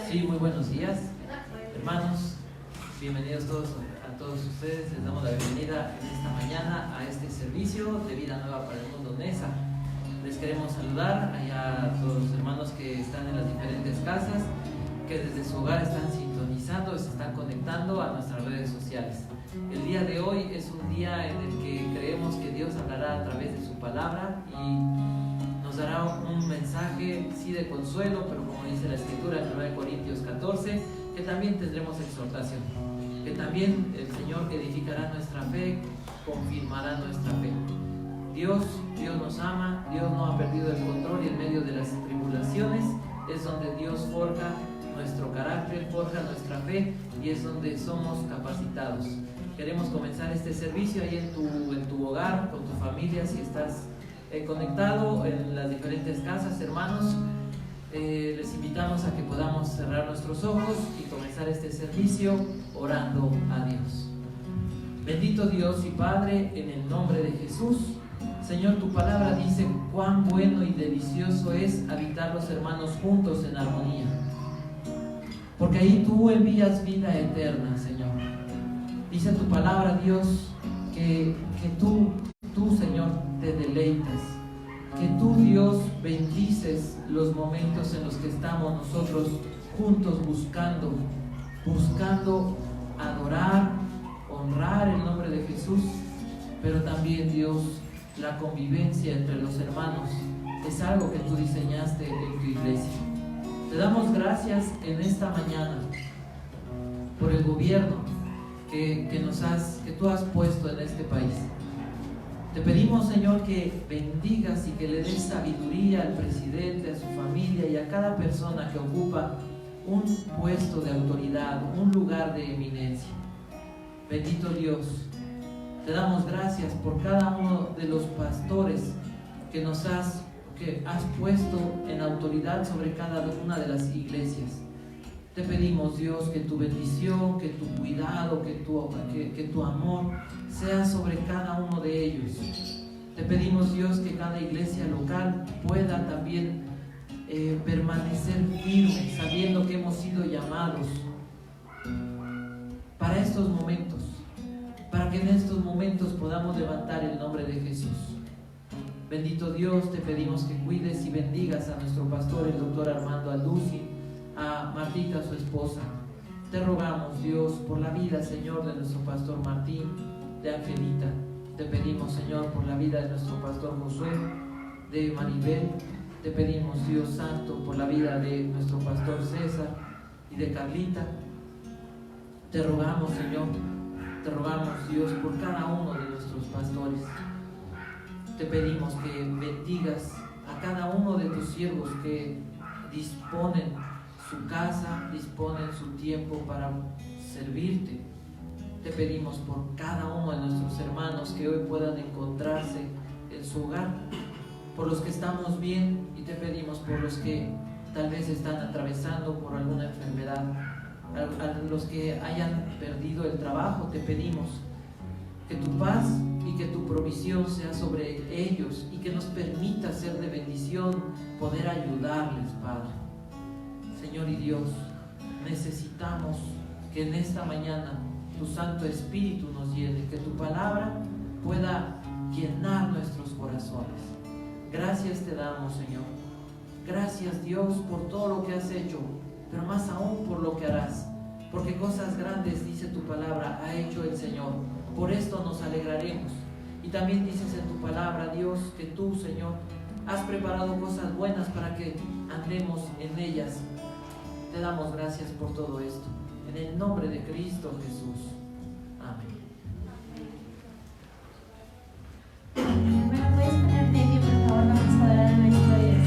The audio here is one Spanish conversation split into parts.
Sí, muy buenos días, hermanos. Bienvenidos a todos ustedes. Les damos la bienvenida en esta mañana a este servicio de Vida Nueva para el Mundo NESA. Les queremos saludar a todos los hermanos que están en las diferentes casas, que desde su hogar están sintonizando, se están conectando a nuestras redes sociales. El día de hoy es un día en el que creemos que Dios hablará a través de su palabra y nos dará un mensaje, sí, de consuelo, pero como dice la Escritura en 1 Corintios 14, que también tendremos exhortación, que también el Señor edificará nuestra fe, confirmará nuestra fe. Dios nos ama, Dios no ha perdido el control y en medio de las tribulaciones es donde Dios forja nuestro carácter, forja nuestra fe y es donde somos capacitados. Queremos comenzar este servicio ahí en tu hogar, con tu familia, si estás conectado en las diferentes casas, hermanos. Les invitamos a que podamos cerrar nuestros ojos y comenzar este servicio orando a Dios. Bendito Dios y Padre, en el nombre de Jesús, Señor, tu palabra dice cuán bueno y delicioso es habitar los hermanos juntos en armonía, porque ahí tú envías vida eterna, Señor. Dice tu palabra, Dios, que tú, Señor, te deleitas, que tú, Dios, bendices los momentos en los que estamos nosotros juntos buscando adorar, honrar el nombre de Jesús, pero también, Dios, la convivencia entre los hermanos es algo que tú diseñaste en tu iglesia. Te damos gracias en esta mañana por el gobierno que tú has puesto en este país. Te pedimos, Señor, que bendigas y que le des sabiduría al presidente, a su familia y a cada persona que ocupa un puesto de autoridad, un lugar de eminencia. Bendito Dios, te damos gracias por cada uno de los pastores que has puesto en autoridad sobre cada una de las iglesias. Te pedimos, Dios, que tu bendición, que tu cuidado, que tu amor sea sobre cada uno de ellos. Te pedimos, Dios, que cada iglesia local pueda también permanecer firme, sabiendo que hemos sido llamados para estos momentos, para que en estos momentos podamos levantar el nombre de Jesús. Bendito Dios, te pedimos que cuides y bendigas a nuestro pastor, el doctor Armando Alducin, a Martita, su esposa. Te rogamos, Dios, por la vida, Señor, de nuestro pastor Martín, de Angelita. Te pedimos, Señor, por la vida de nuestro pastor Josué, de Maribel. Te pedimos, Dios Santo, por la vida de nuestro pastor César y de Carlita. Te rogamos, Señor, te rogamos, Dios, por cada uno de nuestros pastores. Te pedimos que bendigas a cada uno de tus siervos que disponen su casa, disponen su tiempo para servirte. Te pedimos por cada uno de nuestros hermanos que hoy puedan encontrarse en su hogar, por los que estamos bien, y te pedimos por los que tal vez están atravesando por alguna enfermedad, a los que hayan perdido el trabajo. Te pedimos que tu paz y que tu provisión sea sobre ellos y que nos permita ser de bendición, poder ayudarles, Padre. Señor y Dios, necesitamos que en esta mañana tu Santo Espíritu nos llene, que tu palabra pueda llenar nuestros corazones. Gracias te damos, Señor. Gracias, Dios, por todo lo que has hecho, pero más aún por lo que harás, porque cosas grandes, dice tu palabra, ha hecho el Señor. Por esto nos alegraremos. Y también dices en tu palabra, Dios, que tú, Señor, has preparado cosas buenas para que andemos en ellas. Te damos gracias por todo esto. En el nombre de Cristo Jesús. Amén. Bueno, puedes ponerte en pie, por favor, vamos a orar a nuestro Dios.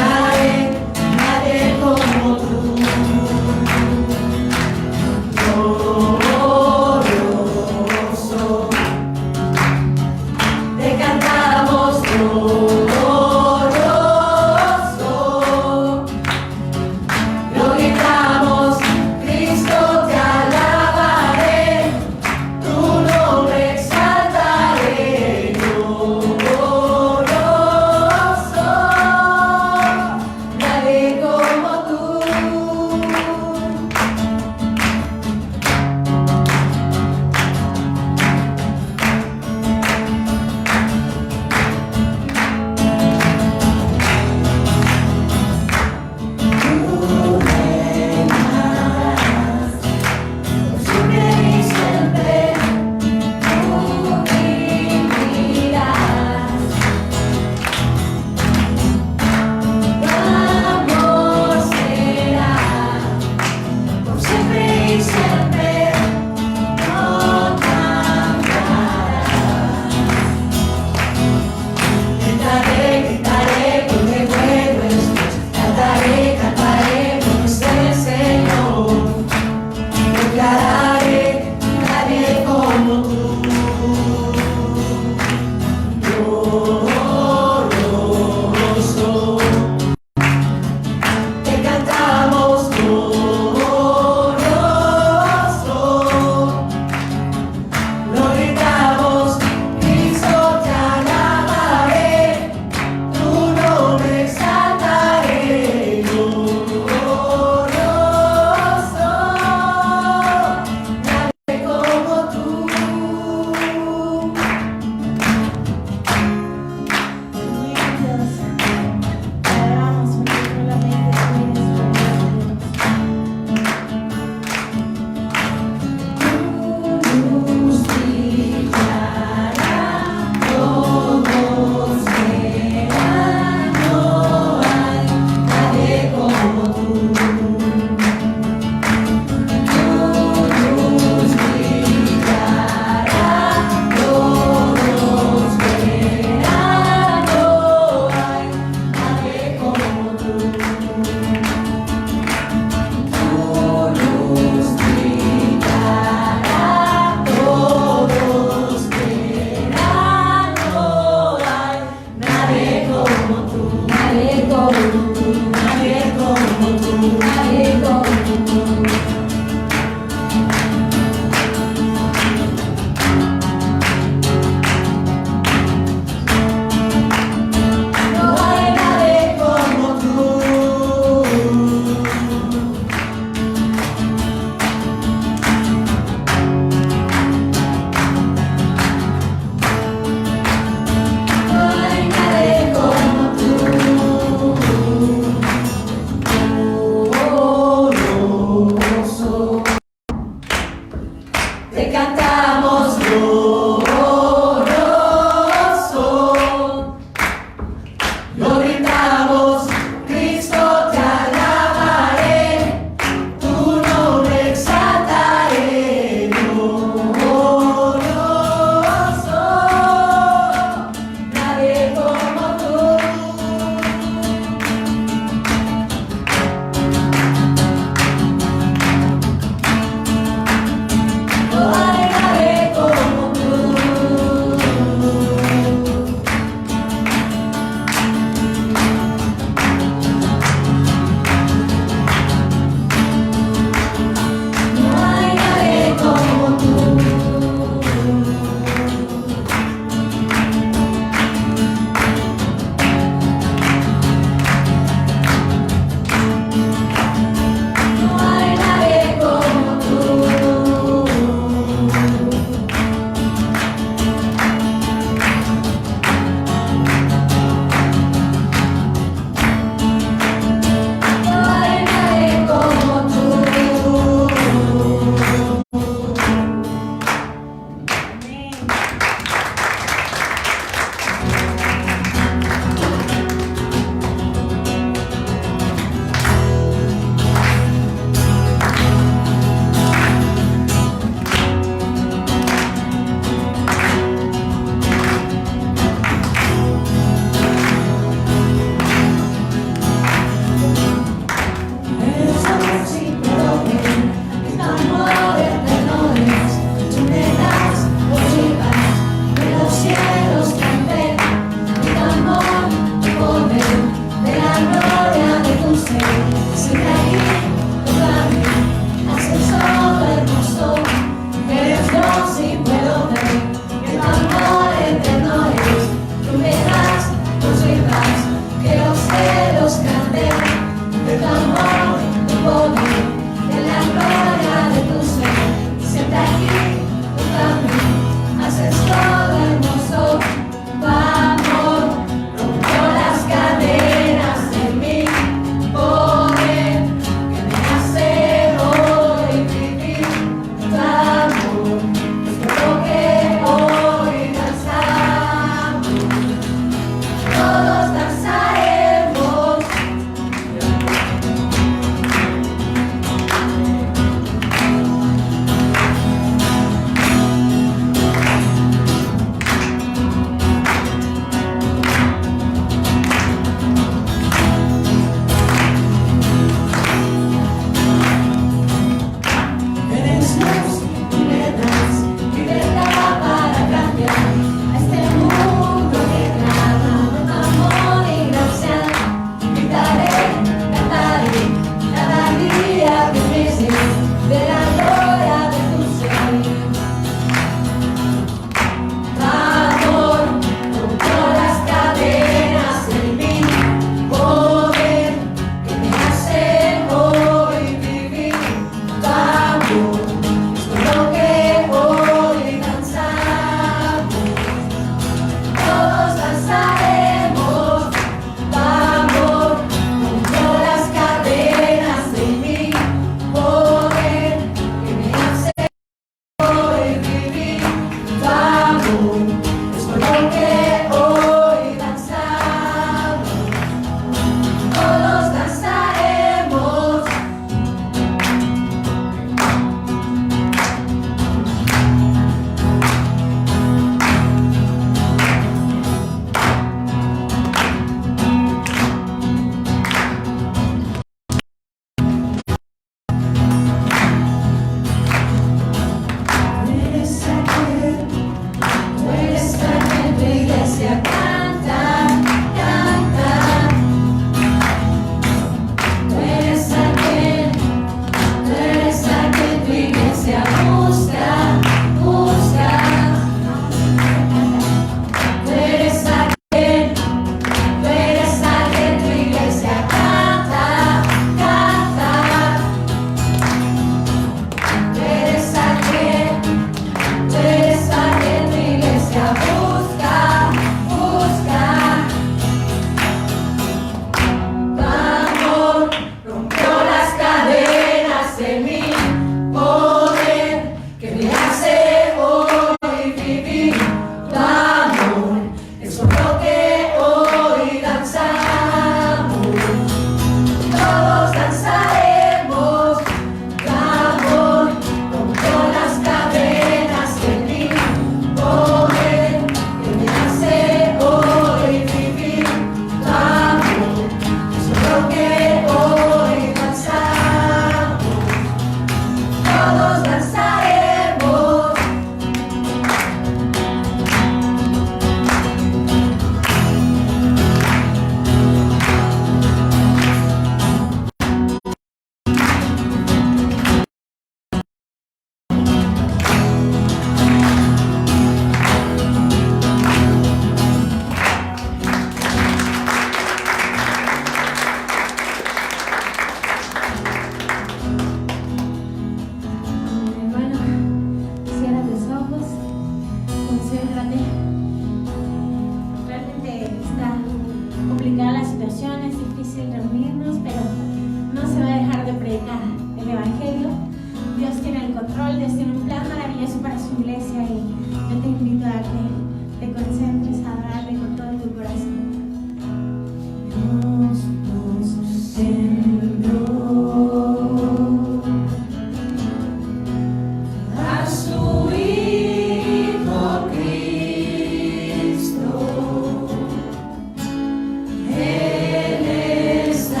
Él está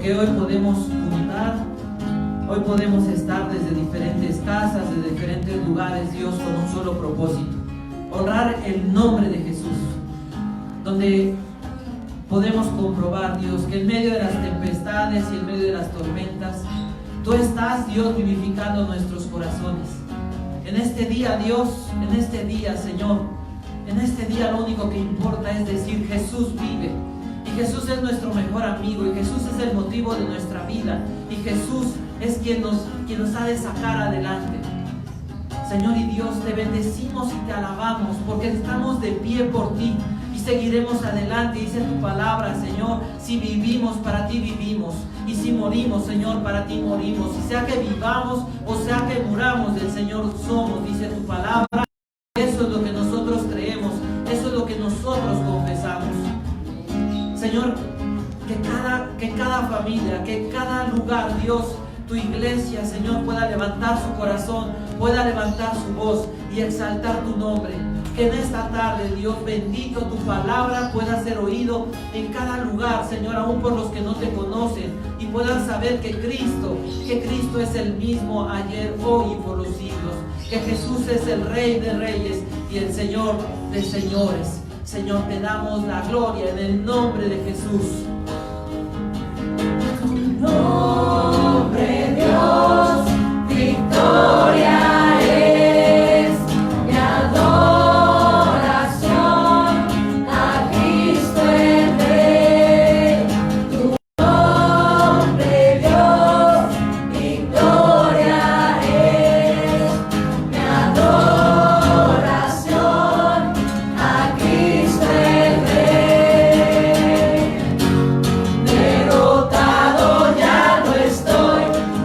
porque hoy podemos juntar, hoy podemos estar desde diferentes casas, desde diferentes lugares, Dios, con un solo propósito: honrar el nombre de Jesús, donde podemos comprobar, Dios, que en medio de las tempestades y en medio de las tormentas, Tú estás, Dios, vivificando nuestros corazones. En este día, Dios, en este día, Señor, en este día lo único que importa es decir: Jesús vive. Y Jesús es nuestro mejor amigo, y Jesús es el motivo de nuestra vida, y Jesús es quien nos ha de sacar adelante. Señor y Dios, te bendecimos y te alabamos, porque estamos de pie por ti y seguiremos adelante. Dice tu palabra, Señor: si vivimos, para ti vivimos, y si morimos, Señor, para ti morimos. Y sea que vivamos o sea que muramos, del Señor somos, dice tu palabra. Eso es lo que nosotros creemos, eso es lo que nosotros confesamos. Señor, que cada familia, que cada lugar, Dios, tu iglesia, Señor, pueda levantar su corazón, pueda levantar su voz y exaltar tu nombre. Que en esta tarde, Dios bendito, tu palabra pueda ser oído en cada lugar, Señor, aún por los que no te conocen, y puedan saber que Cristo es el mismo ayer, hoy y por los siglos. Que Jesús es el Rey de Reyes y el Señor de Señores. Señor, te damos la gloria en el nombre de Jesús. Nombre, Dios, victoria es mi adoración a Cristo el Rey. Tu nombre, Dios, victoria es mi adoración a Cristo el Rey. Derrotado ya no estoy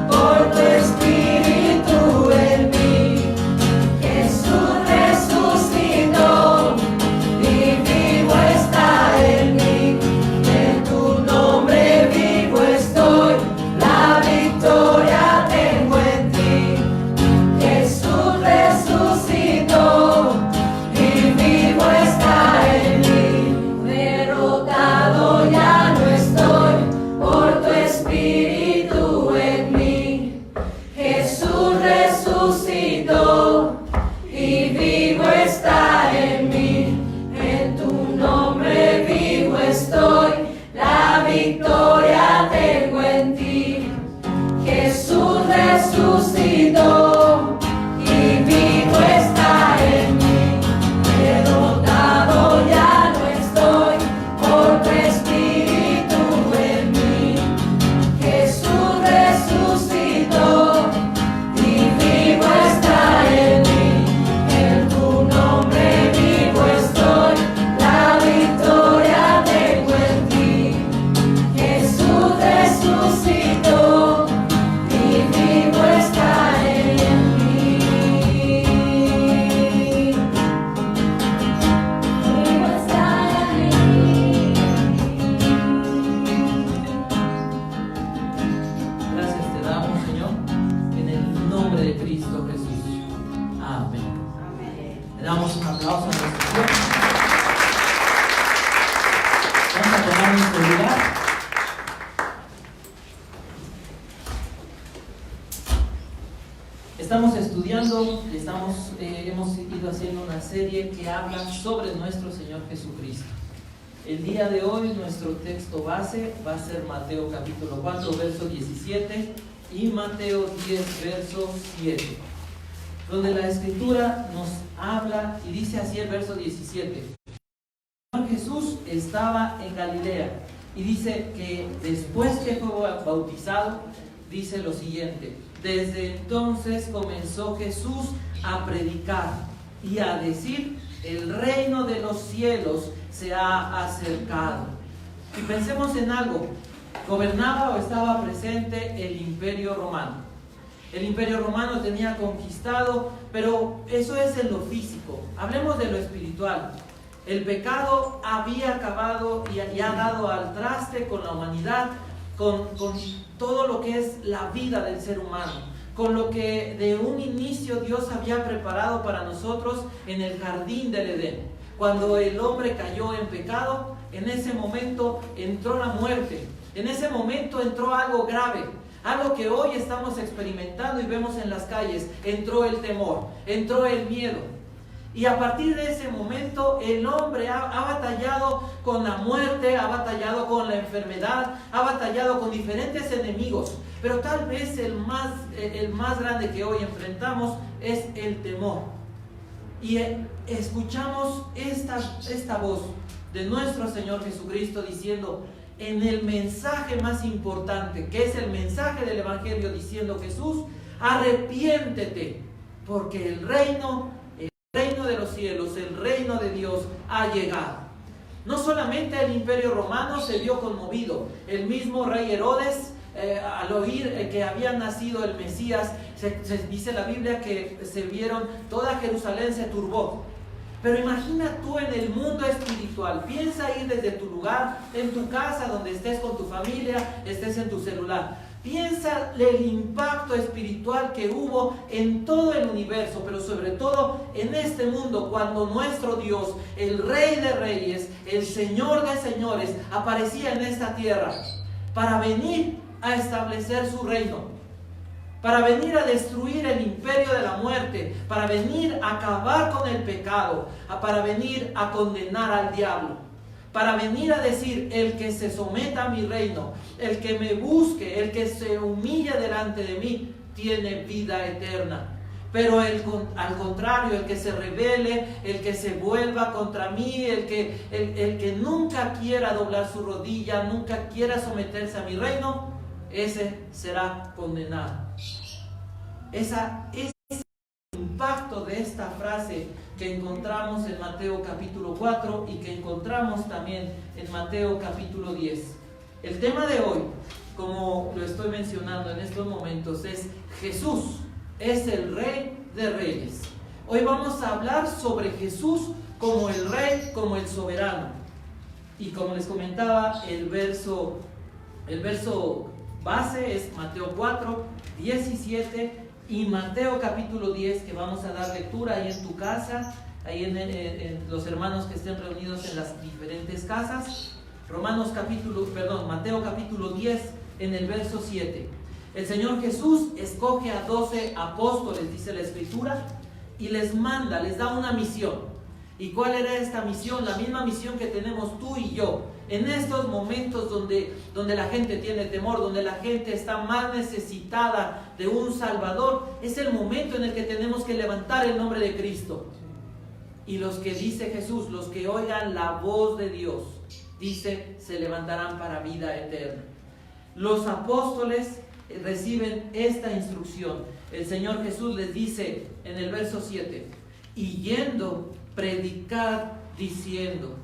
por tu espíritu en mí. Jesús resucitó y vivo está en mí. En tu nombre vivo estoy, la victoria tengo en ti. Jesús resucitó y vivo está en mí. Derrotado ya no estoy por tu espíritu en mí. Jesús resucitó y vivo está en mí. En tu nombre vivo estoy, la victoria tengo en ti. Jesús resucitó y vivo está en mí. Derrotado ya no estoy por tu espíritu en mí. Jesús resucitó y vivo está en mí. En tu nombre vivo estoy, la victoria tengo en ti. Jesús resucitó y vivo está en mí. Vivo está en mí. Gracias te damos, Señor, en el nombre de Cristo Jesús. Amén. Le damos un aplauso a nuestro Dios. Vamos a tomar nuestro lugar. Estamos estudiando, hemos ido haciendo una serie que habla sobre nuestro Señor Jesucristo. El día de hoy nuestro texto base va a ser Mateo capítulo 4, verso 17 y Mateo 10, verso 7, donde la Escritura nos habla y dice así el verso 17. El Señor Jesús estaba en Galilea y dice que después que fue bautizado, dice lo siguiente: desde entonces comenzó Jesús a predicar y a decir: el reino de los cielos se ha acercado. Y pensemos en algo: gobernaba o estaba presente el Imperio Romano. El Imperio Romano tenía conquistado, pero eso es en lo físico. Hablemos de lo espiritual. El pecado había acabado y ha dado al traste con la humanidad, con todo lo que es la vida del ser humano, con lo que de un inicio Dios había preparado para nosotros en el jardín del Edén. Cuando el hombre cayó en pecado, en ese momento entró la muerte. En ese momento entró algo grave, algo que hoy estamos experimentando y vemos en las calles. Entró el temor, entró el miedo. Y a partir de ese momento el hombre ha batallado con la muerte, ha batallado con la enfermedad, ha batallado con diferentes enemigos. Pero tal vez el más grande que hoy enfrentamos es el temor. Y escuchamos esta voz de nuestro Señor Jesucristo diciendo, en el mensaje más importante, que es el mensaje del Evangelio, diciendo Jesús, arrepiéntete, porque el reino de los cielos, el reino de Dios ha llegado. No solamente el imperio romano se vio conmovido, el mismo rey Herodes, al oír que había nacido el Mesías, dice la Biblia que se vieron, toda Jerusalén se turbó. Pero imagina tú en el mundo espiritual, piensa ir desde tu lugar, en tu casa, donde estés con tu familia, estés en tu celular. Piensa el impacto espiritual que hubo en todo el universo, pero sobre todo en este mundo, cuando nuestro Dios, el Rey de Reyes, el Señor de Señores, aparecía en esta tierra para venir a establecer su reino, para venir a destruir el imperio de la muerte, para venir a acabar con el pecado, para venir a condenar al diablo, para venir a decir, el que se someta a mi reino, el que me busque, el que se humille delante de mí, tiene vida eterna. Pero al contrario, el que se rebele, el que se vuelva contra mí, el que nunca quiera doblar su rodilla, nunca quiera someterse a mi reino, ese será condenado. Ese impacto de esta frase que encontramos en Mateo capítulo 4 y que encontramos también en Mateo capítulo 10. El tema de hoy, como lo estoy mencionando en estos momentos, es Jesús es el Rey de Reyes. Hoy vamos a hablar sobre Jesús como el Rey, como el soberano. Y como les comentaba, el verso base es Mateo 4, 17 y Mateo capítulo 10, que vamos a dar lectura ahí en tu casa, ahí en los hermanos que estén reunidos en las diferentes casas. Mateo capítulo 10 en el verso 7. El Señor Jesús escoge a 12 apóstoles, dice la Escritura, y les manda, les da una misión. ¿Y cuál era esta misión? La misma misión que tenemos tú y yo. En estos momentos donde la gente tiene temor, donde la gente está más necesitada de un Salvador, es el momento en el que tenemos que levantar el nombre de Cristo. Y los que dice Jesús, los que oigan la voz de Dios, dice, se levantarán para vida eterna. Los apóstoles reciben esta instrucción. El Señor Jesús les dice en el verso 7, y yendo, predicad diciendo,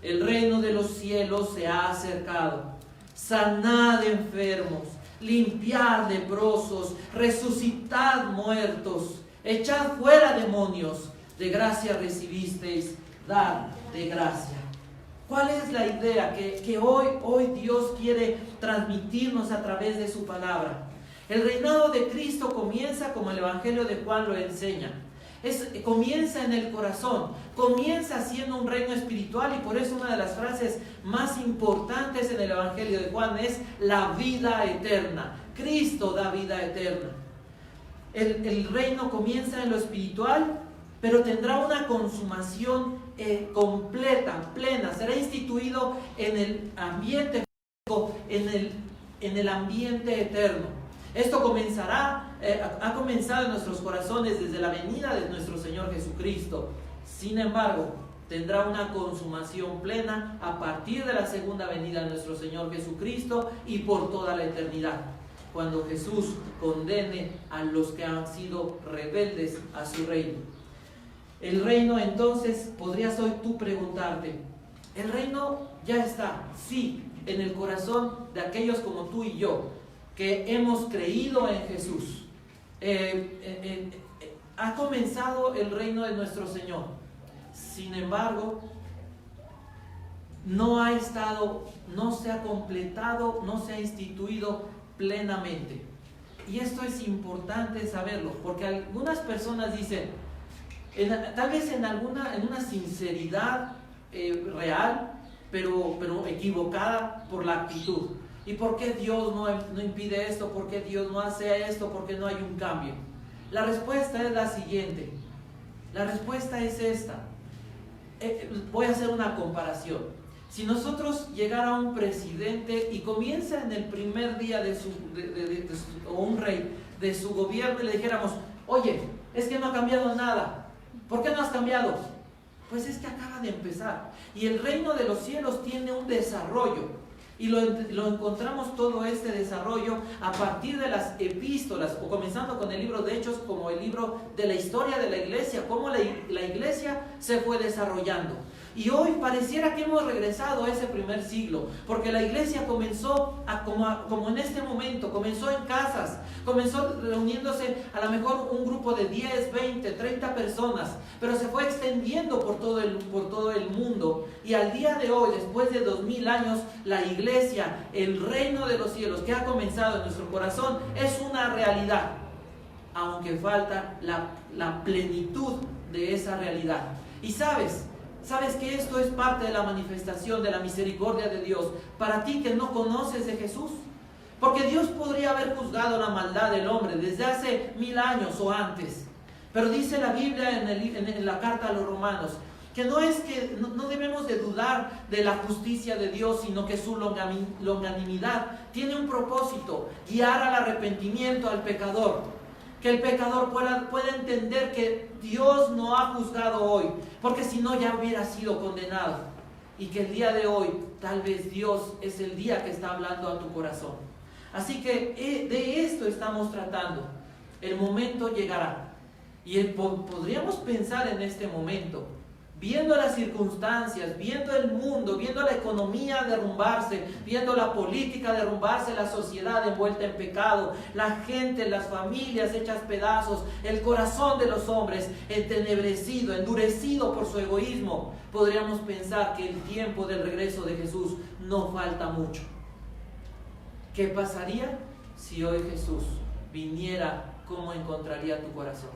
el reino de los cielos se ha acercado, sanad enfermos, limpiad leprosos, resucitad muertos, echad fuera demonios, de gracia recibisteis, dad de gracia. ¿Cuál es la idea que hoy Dios quiere transmitirnos a través de su palabra? El reinado de Cristo comienza como el Evangelio de Juan lo enseña. Comienza en el corazón, comienza siendo un reino espiritual, y por eso una de las frases más importantes en el Evangelio de Juan es la vida eterna. Cristo da vida eterna. El reino comienza en lo espiritual, pero tendrá una consumación completa, plena. Será instituido en el ambiente físico, en el ambiente eterno. Esto ha comenzado en nuestros corazones desde la venida de nuestro Señor Jesucristo. Sin embargo, tendrá una consumación plena a partir de la segunda venida de nuestro Señor Jesucristo y por toda la eternidad, cuando Jesús condene a los que han sido rebeldes a su reino. El reino, entonces, podrías hoy tú preguntarte, ¿el reino ya está? Sí, en el corazón de aquellos como tú y yo, que hemos creído en Jesús. Ha comenzado el reino de nuestro Señor. Sin embargo, no se ha completado, no se ha instituido plenamente. Y esto es importante saberlo, porque algunas personas dicen, tal vez en una sinceridad real, pero equivocada por la actitud. ¿Y por qué Dios no impide esto? ¿Por qué Dios no hace esto? ¿Por qué no hay un cambio? La respuesta es la siguiente. La respuesta es esta. Voy a hacer una comparación. Si nosotros llegara un presidente y comienza en el primer día o un rey de su gobierno y le dijéramos, oye, es que no ha cambiado nada. ¿Por qué no has cambiado? Pues es que acaba de empezar. Y el reino de los cielos tiene un desarrollo. Y lo encontramos todo este desarrollo a partir de las epístolas, o comenzando con el libro de Hechos, como el libro de la historia de la iglesia, cómo la iglesia se fue desarrollando. Y hoy pareciera que hemos regresado a ese primer siglo, porque la iglesia comenzó como en este momento, comenzó en casas, comenzó reuniéndose a lo mejor un grupo de 10, 20, 30 personas, pero se fue extendiendo por todo el mundo. Y al día de hoy, después de 2000 años, la iglesia, el reino de los cielos que ha comenzado en nuestro corazón, es una realidad, aunque falta la plenitud de esa realidad. Y ¿sabes que esto es parte de la manifestación de la misericordia de Dios para ti que no conoces de Jesús? Porque Dios podría haber juzgado la maldad del hombre desde hace 1000 años o antes. Pero dice la Biblia en la carta a los Romanos que no debemos de dudar de la justicia de Dios, sino que su longanimidad tiene un propósito: guiar al arrepentimiento al pecador. Que el pecador pueda entender que Dios no ha juzgado hoy, porque si no ya hubiera sido condenado. Y que el día de hoy, tal vez Dios es el día que está hablando a tu corazón. Así que de esto estamos tratando. El momento llegará. Y podríamos pensar en este momento, viendo las circunstancias, viendo el mundo, viendo la economía derrumbarse, viendo la política derrumbarse, la sociedad envuelta en pecado, la gente, las familias hechas pedazos, el corazón de los hombres entenebrecido, endurecido por su egoísmo. Podríamos pensar que el tiempo del regreso de Jesús no falta mucho. ¿Qué pasaría si hoy Jesús viniera? ¿Cómo encontraría tu corazón?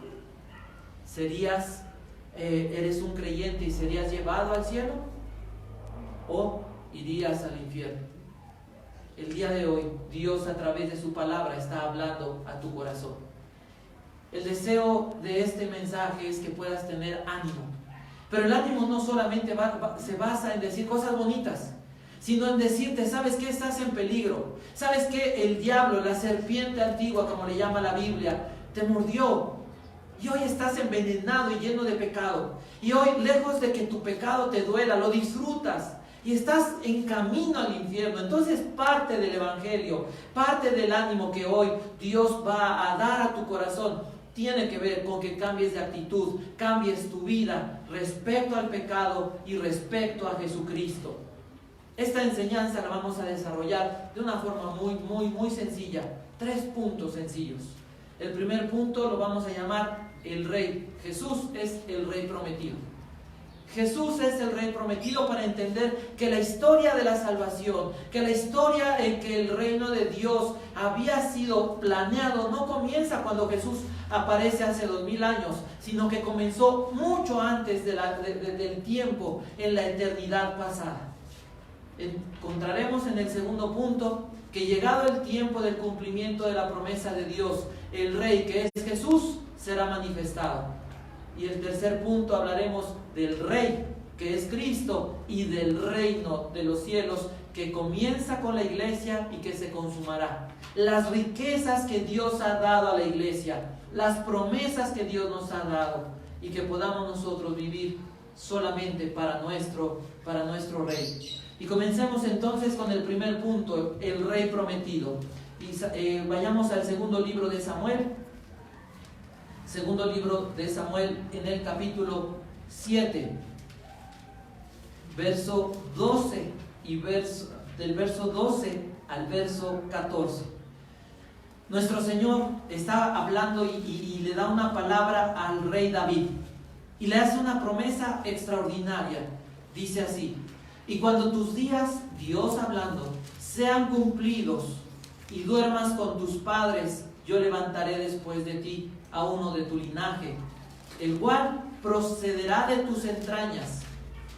¿Eres un creyente y serías llevado al cielo? ¿O irías al infierno? El día de hoy, Dios a través de su palabra está hablando a tu corazón. El deseo de este mensaje es que puedas tener ánimo. Pero el ánimo no solamente se basa en decir cosas bonitas, sino en decirte, ¿sabes qué? Estás en peligro. ¿Sabes qué? El diablo, la serpiente antigua, como le llama la Biblia, te mordió. Y hoy estás envenenado y lleno de pecado. Y hoy, lejos de que tu pecado te duela, lo disfrutas. Y estás en camino al infierno. Entonces parte del evangelio, parte del ánimo que hoy Dios va a dar a tu corazón, tiene que ver con que cambies de actitud, cambies tu vida respecto al pecado y respecto a Jesucristo. Esta enseñanza la vamos a desarrollar de una forma muy sencilla. 3 puntos sencillos. El primer punto lo vamos a llamar el Rey. Jesús es el Rey prometido. Jesús es el Rey prometido para entender que la historia de la salvación, que la historia en que el reino de Dios había sido planeado, no comienza cuando Jesús aparece hace 2000 años, sino que comenzó mucho antes del tiempo, en la eternidad pasada. Encontraremos en el segundo punto que llegado el tiempo del cumplimiento de la promesa de Dios, el Rey que es Jesús será manifestado. Y el tercer punto hablaremos del Rey que es Cristo y del reino de los cielos que comienza con la iglesia y que se consumará. Las riquezas que Dios ha dado a la iglesia, las promesas que Dios nos ha dado y que podamos nosotros vivir solamente para nuestro Rey. Y comencemos entonces con el primer punto, el Rey prometido. Y vayamos al segundo libro de Samuel. Segundo libro de Samuel en el capítulo 7, verso 12 y del verso 12 al verso 14. Nuestro Señor está hablando y le da una palabra al rey David y le hace una promesa extraordinaria. Dice así: y cuando tus días, Dios hablando, sean cumplidos y duermas con tus padres, yo levantaré después de ti a uno de tu linaje, el cual procederá de tus entrañas.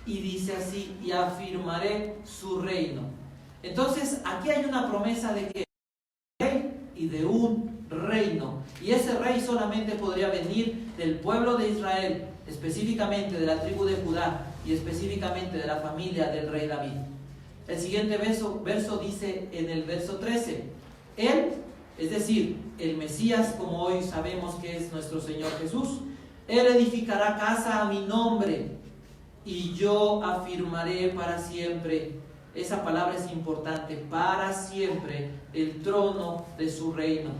Y dice así: y afirmaré su reino. Entonces, aquí hay una promesa de que rey y de un reino. Y ese rey solamente podría venir del pueblo de Israel, específicamente de la tribu de Judá y específicamente de la familia del rey David. El siguiente verso dice en el verso 13, Él, es decir, el Mesías, como hoy sabemos que es nuestro Señor Jesús, Él edificará casa a mi nombre y yo afirmaré para siempre. Esa palabra es importante, para siempre, el trono de su reino.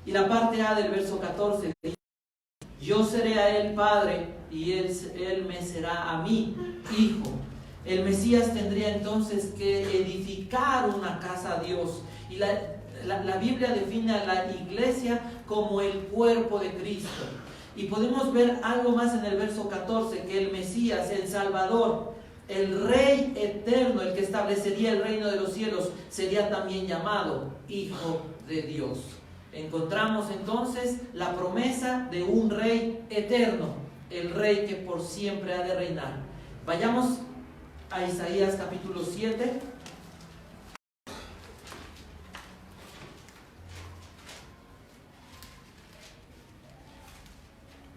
Y la parte A del verso 14 dice, yo seré a él padre y él me será a mí hijo. El Mesías tendría entonces que edificar una casa a Dios. Y la Biblia define a la iglesia como el cuerpo de Cristo. Y podemos ver algo más en el verso 14, que el Mesías, el Salvador, el Rey eterno, el que establecería el reino de los cielos, sería también llamado Hijo de Dios. Encontramos entonces la promesa de un Rey eterno, el Rey que por siempre ha de reinar. Vayamos a Isaías capítulo 7.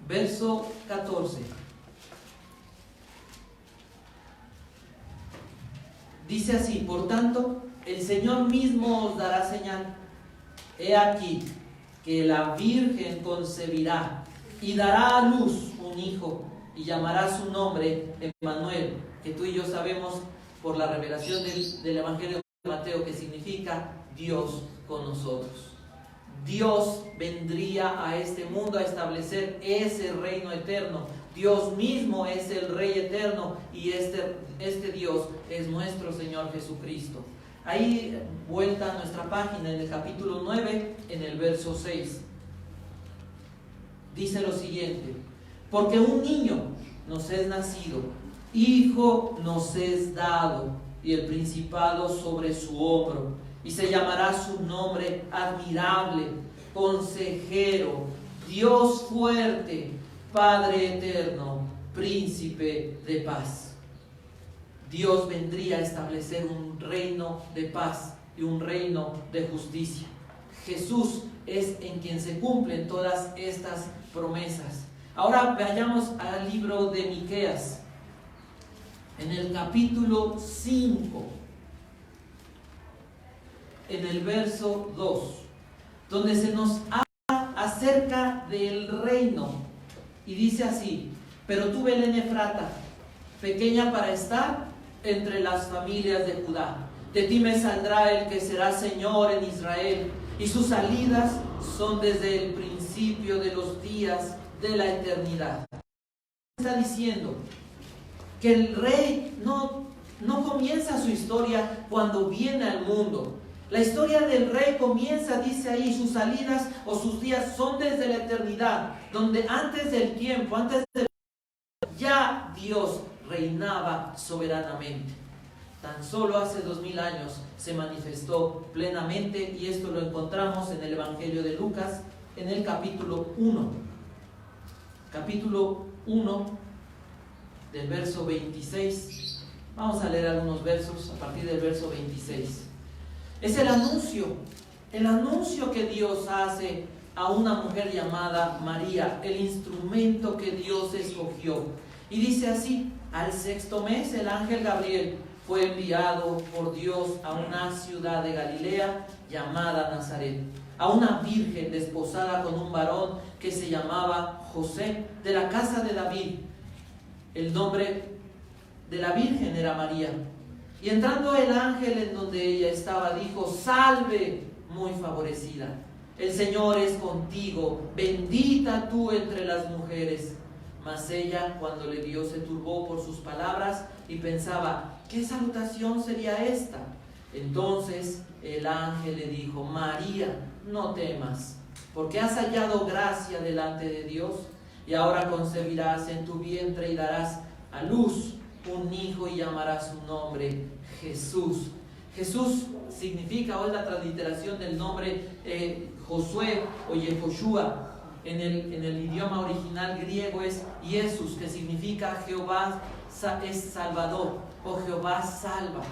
Verso 14. Dice así, por tanto, el Señor mismo os dará señal. He aquí que la Virgen concebirá y dará a luz un hijo y llamará su nombre Emmanuel, que tú y yo sabemos por la revelación del Evangelio de Mateo que significa Dios con nosotros. Dios vendría a este mundo a establecer ese reino eterno. Dios mismo es el Rey eterno y este Dios es nuestro Señor Jesucristo. Ahí, vuelta a nuestra página, en el capítulo 9, en el verso 6. Dice lo siguiente: porque un niño nos es nacido, hijo nos es dado, y el principado sobre su hombro, y se llamará su nombre admirable, consejero, Dios fuerte, Padre eterno, príncipe de paz. Dios vendría a establecer un reino de paz y un reino de justicia. Jesús es en quien se cumplen todas estas promesas. Ahora vayamos al libro de Miqueas, en el capítulo 5, en el verso 2, donde se nos habla acerca del reino, y dice así: pero tú, Belén Efrata, pequeña para estar entre las familias de Judá, de ti me saldrá el que será Señor en Israel, y sus salidas son desde el principio de los días de la eternidad. Está diciendo que el rey no comienza su historia cuando viene al mundo. La historia del rey comienza, dice ahí, sus salidas o sus días son desde la eternidad, donde antes del tiempo, ya Dios reinaba soberanamente. Tan solo hace 2000 años se manifestó plenamente, y esto lo encontramos en el Evangelio de Lucas, en el capítulo 1. Capítulo 1, del verso 26. Vamos a leer algunos versos a partir del verso 26. Es el anuncio que Dios hace a una mujer llamada María, el instrumento que Dios escogió. Y dice así: al 6º mes el ángel Gabriel fue enviado por Dios a una ciudad de Galilea llamada Nazaret, a una virgen desposada con un varón que se llamaba José, de la casa de David. El nombre de la virgen era María. Y entrando el ángel en donde ella estaba, dijo: salve, muy favorecida, el Señor es contigo, bendita tú entre las mujeres. Mas ella, cuando le vio, se turbó por sus palabras y pensaba: ¿qué salutación sería esta? Entonces el ángel le dijo: María, no temas, porque has hallado gracia delante de Dios, y ahora concebirás en tu vientre y darás a luz un hijo y llamarás su nombre Jesús. Jesús significa, o es la transliteración del nombre Josué o Yehoshua. En el idioma original griego es Jesús, que significa Jehová es Salvador o Jehová salva.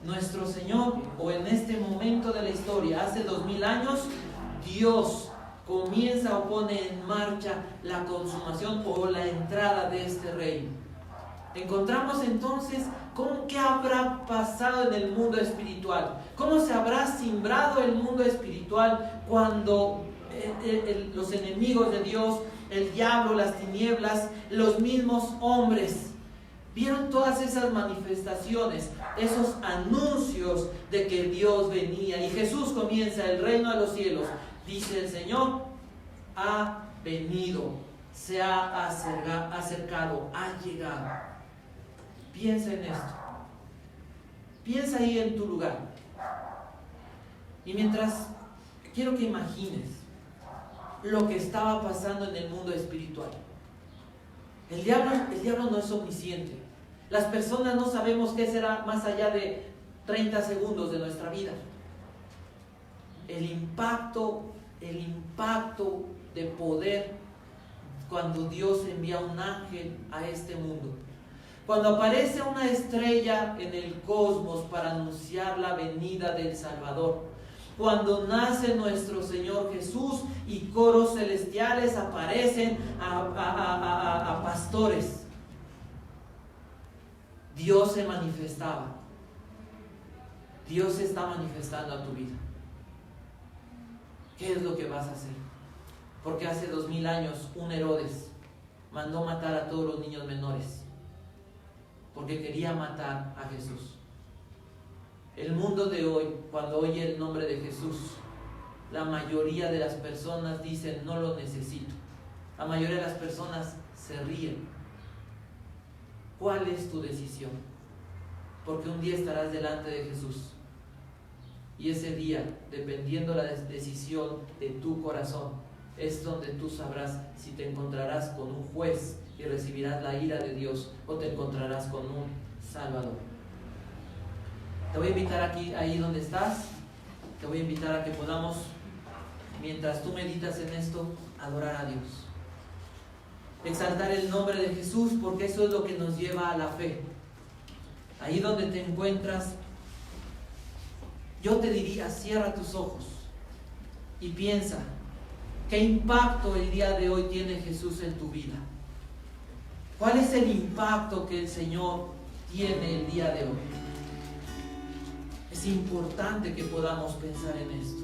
nuestro Señor, o en este momento de la historia, hace 2000 años, Dios comienza o pone en marcha la consumación o la entrada de este reino. Encontramos entonces qué habrá pasado en el mundo espiritual, cómo se habrá simbrado el mundo espiritual cuando los enemigos de Dios, el diablo, las tinieblas, los mismos hombres, vieron todas esas manifestaciones, esos anuncios de que Dios venía. Y Jesús comienza: el reino de los cielos, dice el Señor, ha venido, se ha acercado, ha llegado. Piensa en esto. Piensa ahí en tu lugar. Y mientras, quiero que imagines lo que estaba pasando en el mundo espiritual. El diablo no es omnisciente. Las personas no sabemos qué será más allá de 30 segundos de nuestra vida. El impacto de poder cuando Dios envía un ángel a este mundo. Cuando aparece una estrella en el cosmos para anunciar la venida del Salvador. Cuando nace nuestro Señor Jesús y coros celestiales aparecen a pastores. Dios se manifestaba. Dios se está manifestando a tu vida. ¿Qué es lo que vas a hacer? Porque hace 2000 años un Herodes mandó matar a todos los niños menores porque quería matar a Jesús. El mundo de hoy, cuando oye el nombre de Jesús, la mayoría de las personas dicen: no lo necesito. La mayoría de las personas se ríen. ¿Cuál es tu decisión? Porque un día estarás delante de Jesús. Y ese día, dependiendo la decisión de tu corazón, es donde tú sabrás si te encontrarás con un juez y recibirás la ira de Dios, o te encontrarás con un Salvador. Te voy a invitar aquí, ahí donde estás, te voy a invitar a que podamos, mientras tú meditas en esto, adorar a Dios. Exaltar el nombre de Jesús, porque eso es lo que nos lleva a la fe. Ahí donde te encuentras, yo te diría: cierra tus ojos y piensa qué impacto el día de hoy tiene Jesús en tu vida. ¿Cuál es el impacto que el Señor tiene el día de hoy? Es importante que podamos pensar en esto.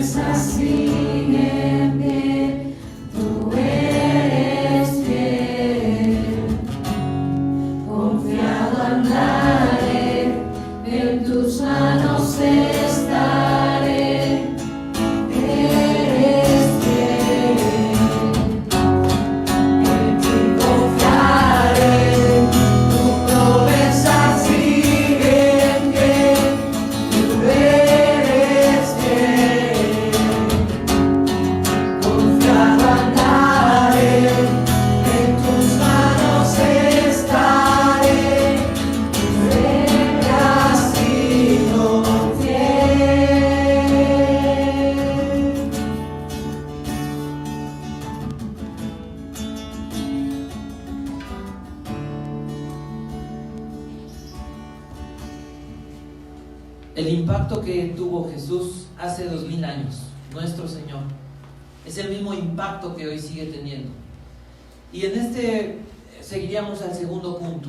promesas siguen bien, tú eres fiel. Confiado andaré, en tus manos estaré. Eres fiel, en ti confiaré. Tu promesa sigue en pie, tú eres fiel. Confiado andaré, en tus manos estaré. Siempre has sido fiel. El impacto que tuvo Jesús hace 2000 años, nuestro Señor, es el mismo impacto que hoy sigue teniendo. Y en este seguiríamos al segundo punto,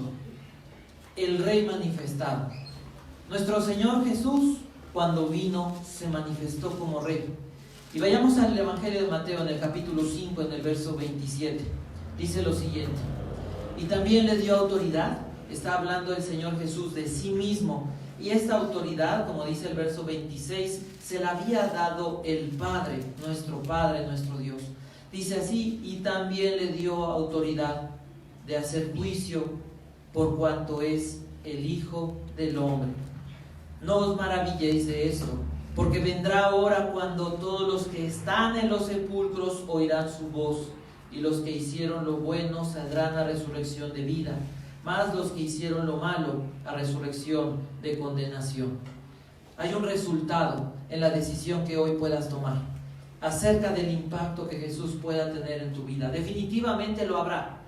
el Rey manifestado. Nuestro Señor Jesús, cuando vino, se manifestó como Rey. Y vayamos al Evangelio de Mateo en el capítulo 5, en el verso 27. Dice lo siguiente: y también le dio autoridad. Está hablando el Señor Jesús de sí mismo. Y esta autoridad, como dice el verso 26, se la había dado el Padre, nuestro Dios. Dice así: y también le dio autoridad de hacer juicio por cuanto es el Hijo del Hombre. No os maravilléis de esto, porque vendrá hora cuando todos los que están en los sepulcros oirán su voz, y los que hicieron lo bueno saldrán a resurrección de vida, mas los que hicieron lo malo a resurrección de condenación. Hay un resultado en la decisión que hoy puedas tomar acerca del impacto que Jesús pueda tener en tu vida. Definitivamente lo habrá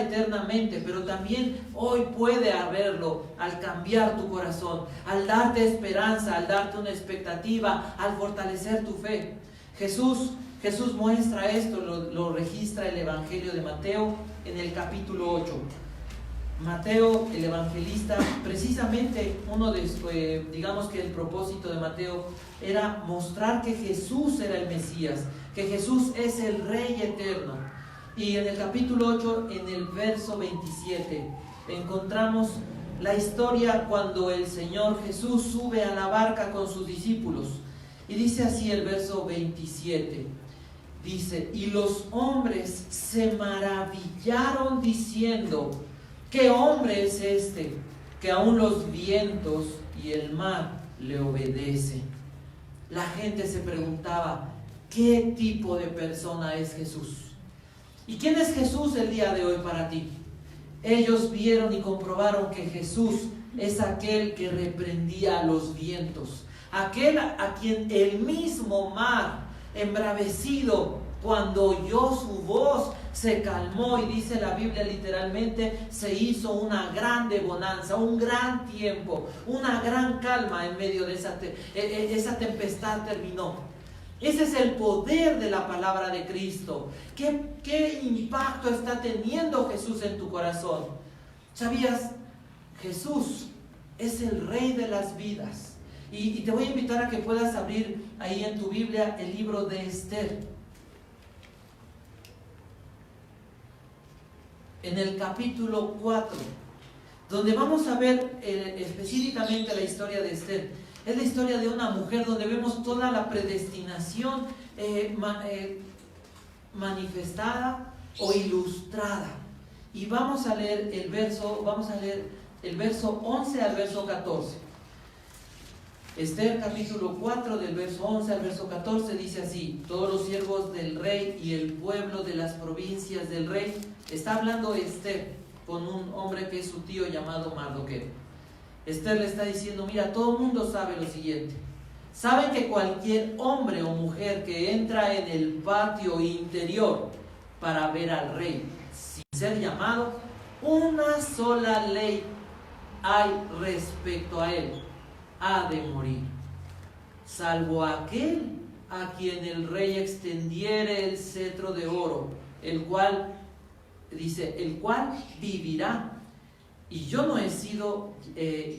eternamente, pero también hoy puede haberlo al cambiar tu corazón, al darte esperanza, al darte una expectativa, al fortalecer tu fe. Jesús muestra esto, lo registra el Evangelio de Mateo en el capítulo 8. Mateo, el evangelista, precisamente digamos que el propósito de Mateo era mostrar que Jesús era el Mesías, que Jesús es el Rey eterno. Y en el capítulo 8, en el verso 27, encontramos la historia cuando el Señor Jesús sube a la barca con sus discípulos. Y dice así el verso 27, dice: y los hombres se maravillaron diciendo: ¿qué hombre es este, que aún los vientos y el mar le obedecen? La gente se preguntaba: ¿qué tipo de persona es Jesús? ¿Y quién es Jesús el día de hoy para ti? Ellos vieron y comprobaron que Jesús es aquel que reprendía a los vientos, aquel a quien el mismo mar, embravecido, cuando oyó su voz, se calmó, y dice la Biblia literalmente, se hizo una grande bonanza, un gran tiempo, una gran calma en medio de esa tempestad terminó. Ese es el poder de la palabra de Cristo. ¿Qué impacto está teniendo Jesús en tu corazón? ¿Sabías? Jesús es el Rey de las vidas. Y te voy a invitar a que puedas abrir ahí en tu Biblia el libro de Esther. En el capítulo 4, donde vamos a ver específicamente la historia de Esther. Es la historia de una mujer donde vemos toda la predestinación manifestada o ilustrada. Y vamos a leer el verso 11 al verso 14. Esther capítulo 4, del verso 11 al verso 14, dice así: todos los siervos del rey y el pueblo de las provincias del rey. Está hablando Esther con un hombre que es su tío llamado Mardoqueo. Esther le está diciendo: mira, todo el mundo sabe lo siguiente. Saben que cualquier hombre o mujer que entra en el patio interior para ver al rey sin ser llamado, una sola ley hay respecto a él: ha de morir, salvo aquel a quien el rey extendiere el cetro de oro, el cual vivirá. Y yo no he sido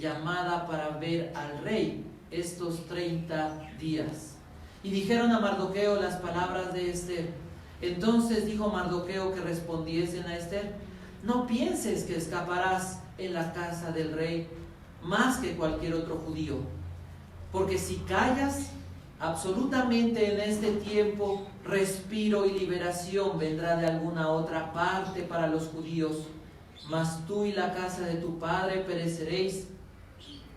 llamada para ver al rey estos 30 días. Y dijeron a Mardoqueo las palabras de Esther. Entonces dijo Mardoqueo que respondiesen a Esther: no pienses que escaparás en la casa del rey más que cualquier otro judío, porque si callas, absolutamente en este tiempo respiro y liberación vendrá de alguna otra parte para los judíos, mas tú y la casa de tu padre pereceréis.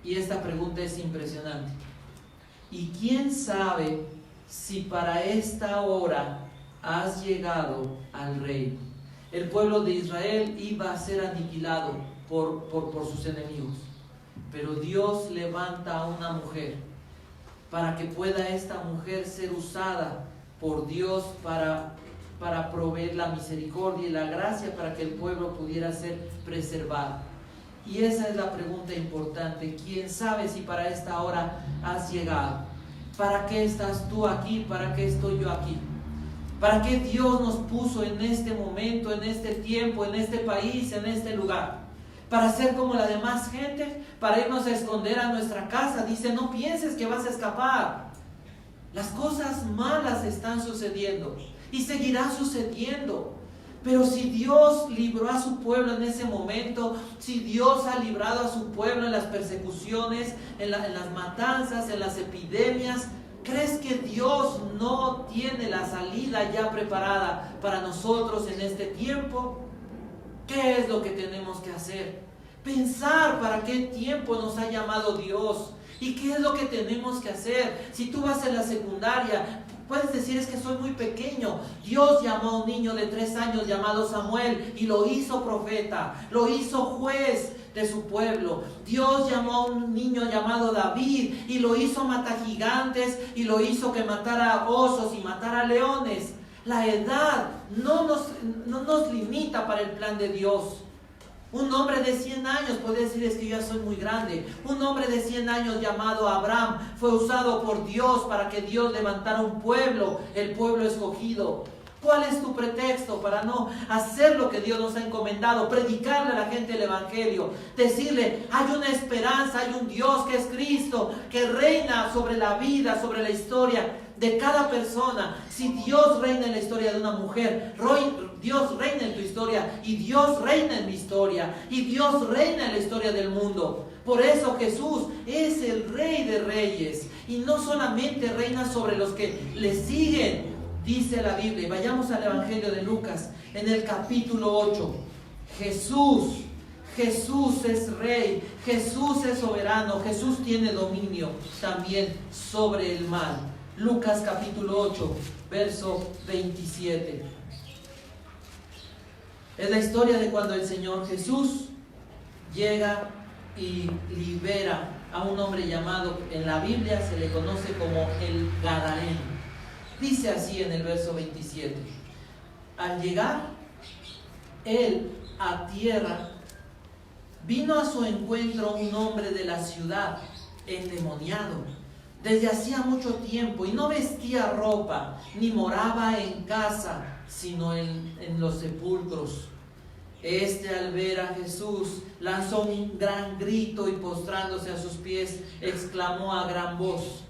Y esta pregunta es impresionante. ¿Y quién sabe si para esta hora has llegado al rey? El pueblo de Israel iba a ser aniquilado por sus enemigos, pero Dios levanta a una mujer para que pueda esta mujer ser usada por Dios para proveer la misericordia y la gracia para que el pueblo pudiera ser preservado. Y esa es la pregunta importante. ¿Quién sabe si para esta hora has llegado? ¿Para qué estás tú aquí? ¿Para qué estoy yo aquí? ¿Para qué Dios nos puso en este momento, en este tiempo, en este país, en este lugar? ¿Para ser como la demás gente? ¿Para irnos a esconder a nuestra casa? Dice, no pienses que vas a escapar. Las cosas malas están sucediendo y seguirá sucediendo. Pero si Dios libró a su pueblo en ese momento, si Dios ha librado a su pueblo en las persecuciones, en las matanzas, en las epidemias, ¿crees que Dios no tiene la salida ya preparada para nosotros en este tiempo? ¿Qué es lo que tenemos que hacer? Pensar para qué tiempo nos ha llamado Dios y qué es lo que tenemos que hacer. Si tú vas a la secundaria, puedes decir, es que soy muy pequeño. Dios llamó a un niño de 3 años llamado Samuel y lo hizo profeta, lo hizo juez de su pueblo. Dios llamó a un niño llamado David y lo hizo matar gigantes y lo hizo que matara osos y matara leones. La edad no nos limita para el plan de Dios. Un hombre de 100 años puede decir, es que yo ya soy muy grande. Un hombre de 100 años llamado Abraham fue usado por Dios para que Dios levantara un pueblo, el pueblo escogido. ¿Cuál es tu pretexto para no hacer lo que Dios nos ha encomendado? Predicarle a la gente el evangelio, decirle, hay una esperanza, hay un Dios que es Cristo, que reina sobre la vida, sobre la historia de cada persona. Si Dios reina en la historia de una mujer, Dios reina en tu historia, y Dios reina en mi historia, y Dios reina en la historia del mundo. Por eso Jesús es el Rey de Reyes, y no solamente reina sobre los que le siguen, dice la Biblia. Y vayamos al Evangelio de Lucas, en el capítulo 8. Jesús es Rey, Jesús es soberano, Jesús tiene dominio también sobre el mal. Lucas capítulo 8, verso 27. Es la historia de cuando el Señor Jesús llega y libera a un hombre llamado, en la Biblia se le conoce como el Gadareno. Dice así en el verso 27. Al llegar él a tierra, vino a su encuentro un hombre de la ciudad, endemoniado desde hacía mucho tiempo, y no vestía ropa, ni moraba en casa, sino en los sepulcros. Este, al ver a Jesús, lanzó un gran grito y postrándose a sus pies, exclamó a gran voz: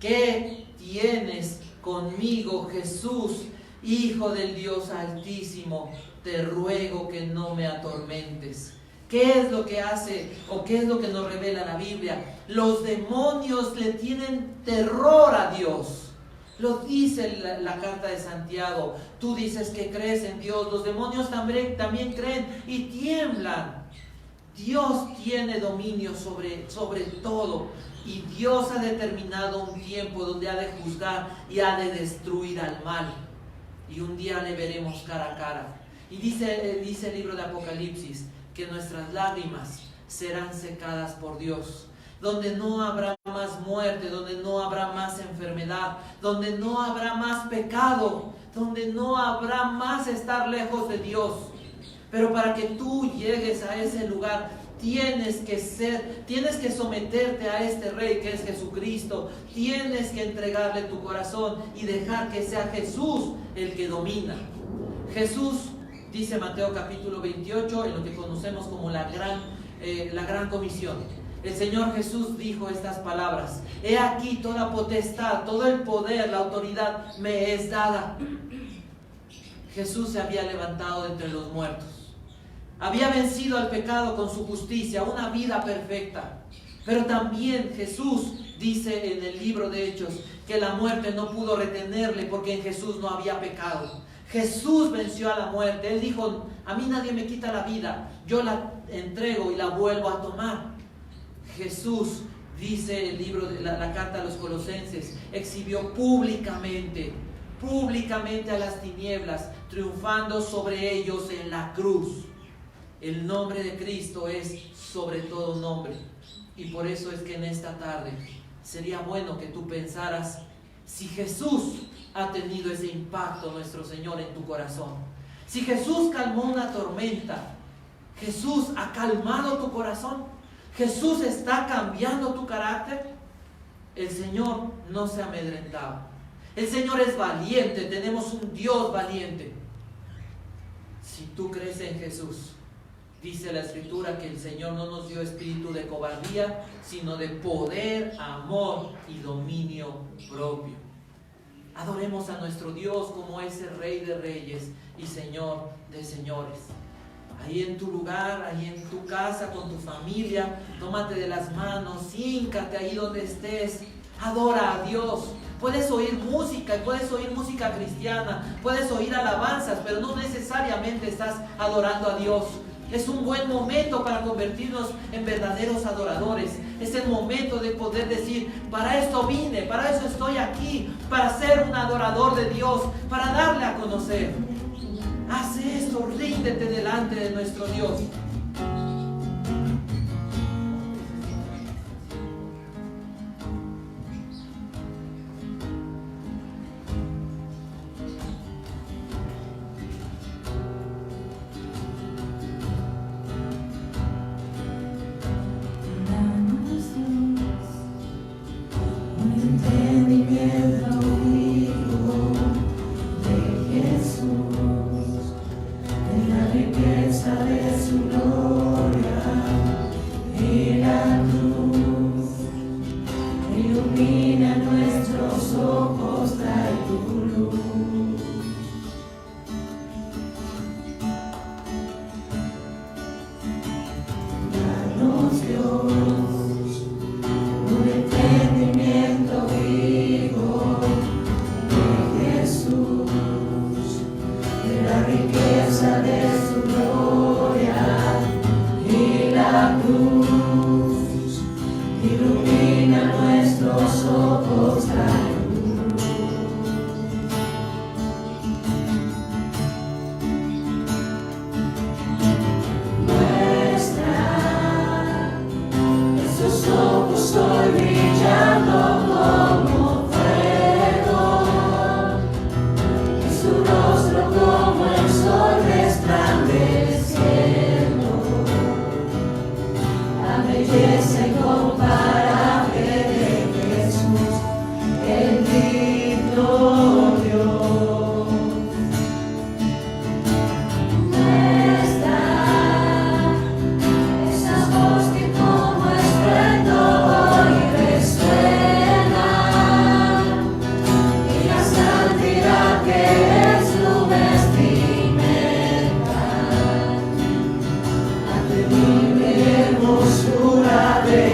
¿qué tienes conmigo, Jesús, Hijo del Dios Altísimo? Te ruego que no me atormentes. ¿Qué es lo que hace o qué es lo que nos revela la Biblia? Los demonios le tienen terror a Dios. Lo dice la carta de Santiago. Tú dices que crees en Dios. Los demonios también creen y tiemblan. Dios tiene dominio sobre todo. Y Dios ha determinado un tiempo donde ha de juzgar y ha de destruir al mal. Y un día le veremos cara a cara. Y dice el libro de Apocalipsis que nuestras lágrimas serán secadas por Dios, donde no habrá más muerte, donde no habrá más enfermedad, donde no habrá más pecado, donde no habrá más estar lejos de Dios. Pero para que tú llegues a ese lugar, tienes que someterte a este Rey que es Jesucristo. Tienes que entregarle tu corazón y dejar que sea Jesús el que domina. Jesús, dice Mateo capítulo 28, en lo que conocemos como la gran comisión. el Señor Jesús dijo estas palabras: he aquí toda potestad, todo el poder, la autoridad me es dada. Jesús se había levantado de entre los muertos. Había vencido al pecado con su justicia, una vida perfecta. Pero también Jesús dice en el libro de Hechos que la muerte no pudo retenerle porque en Jesús no había pecado. Jesús venció a la muerte. Él dijo: a mí nadie me quita la vida, yo la entrego y la vuelvo a tomar. Jesús, dice el libro de la carta a los Colosenses, exhibió públicamente a las tinieblas, triunfando sobre ellos en la cruz. El nombre de Cristo es sobre todo nombre. Y por eso es que en esta tarde sería bueno que tú pensaras: si Jesús ha tenido ese impacto, nuestro Señor, en tu corazón, si Jesús calmó una tormenta, Jesús ha calmado tu corazón, Jesús está cambiando tu carácter, el Señor no se amedrentaba. El Señor es valiente, tenemos un Dios valiente. Si tú crees en Jesús, dice la Escritura que el Señor no nos dio espíritu de cobardía, sino de poder, amor y dominio propio. Adoremos a nuestro Dios como ese Rey de reyes y Señor de señores. Ahí en tu lugar, ahí en tu casa, con tu familia, tómate de las manos, híncate ahí donde estés, adora a Dios. Puedes oír música, puedes oír música cristiana, puedes oír alabanzas, pero no necesariamente estás adorando a Dios. Es un buen momento para convertirnos en verdaderos adoradores. Es el momento de poder decir: para esto vine, para eso estoy aquí, para ser un adorador de Dios, para darle a conocer. Haz esto, ríndete delante de nuestro Dios. Hermosura de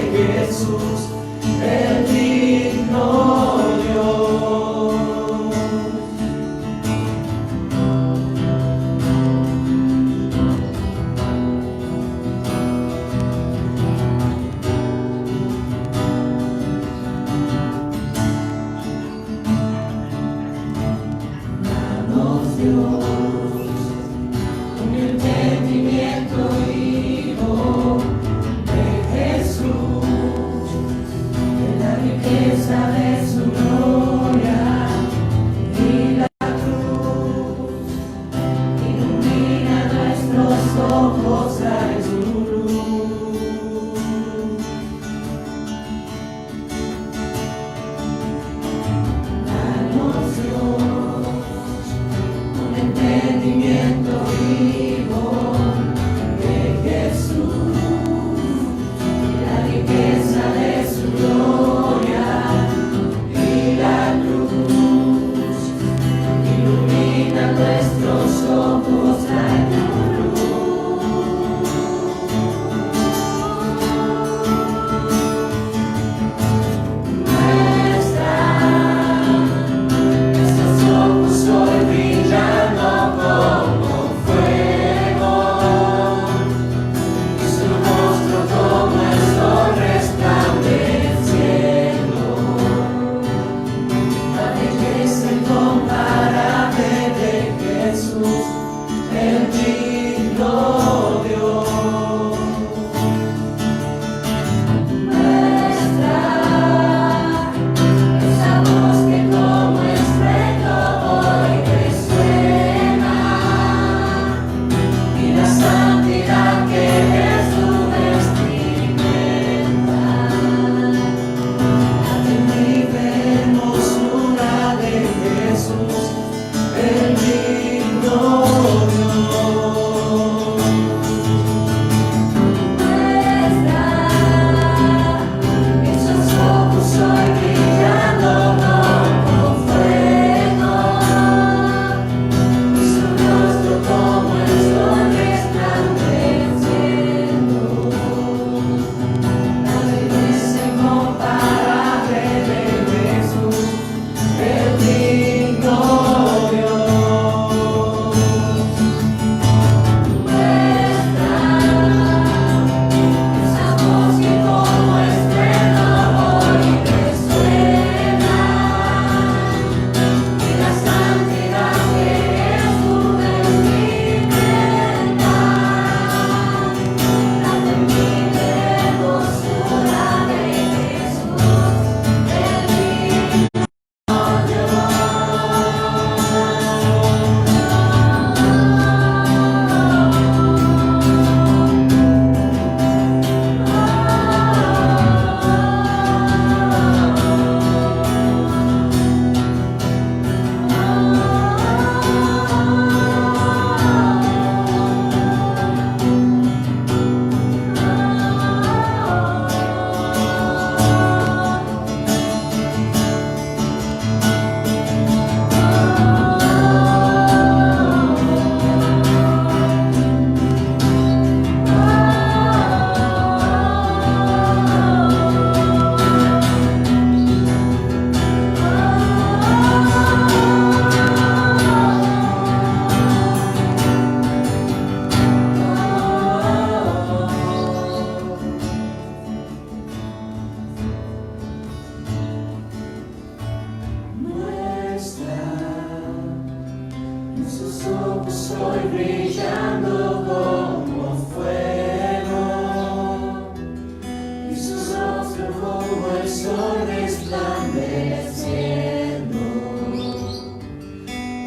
resplandeciendo,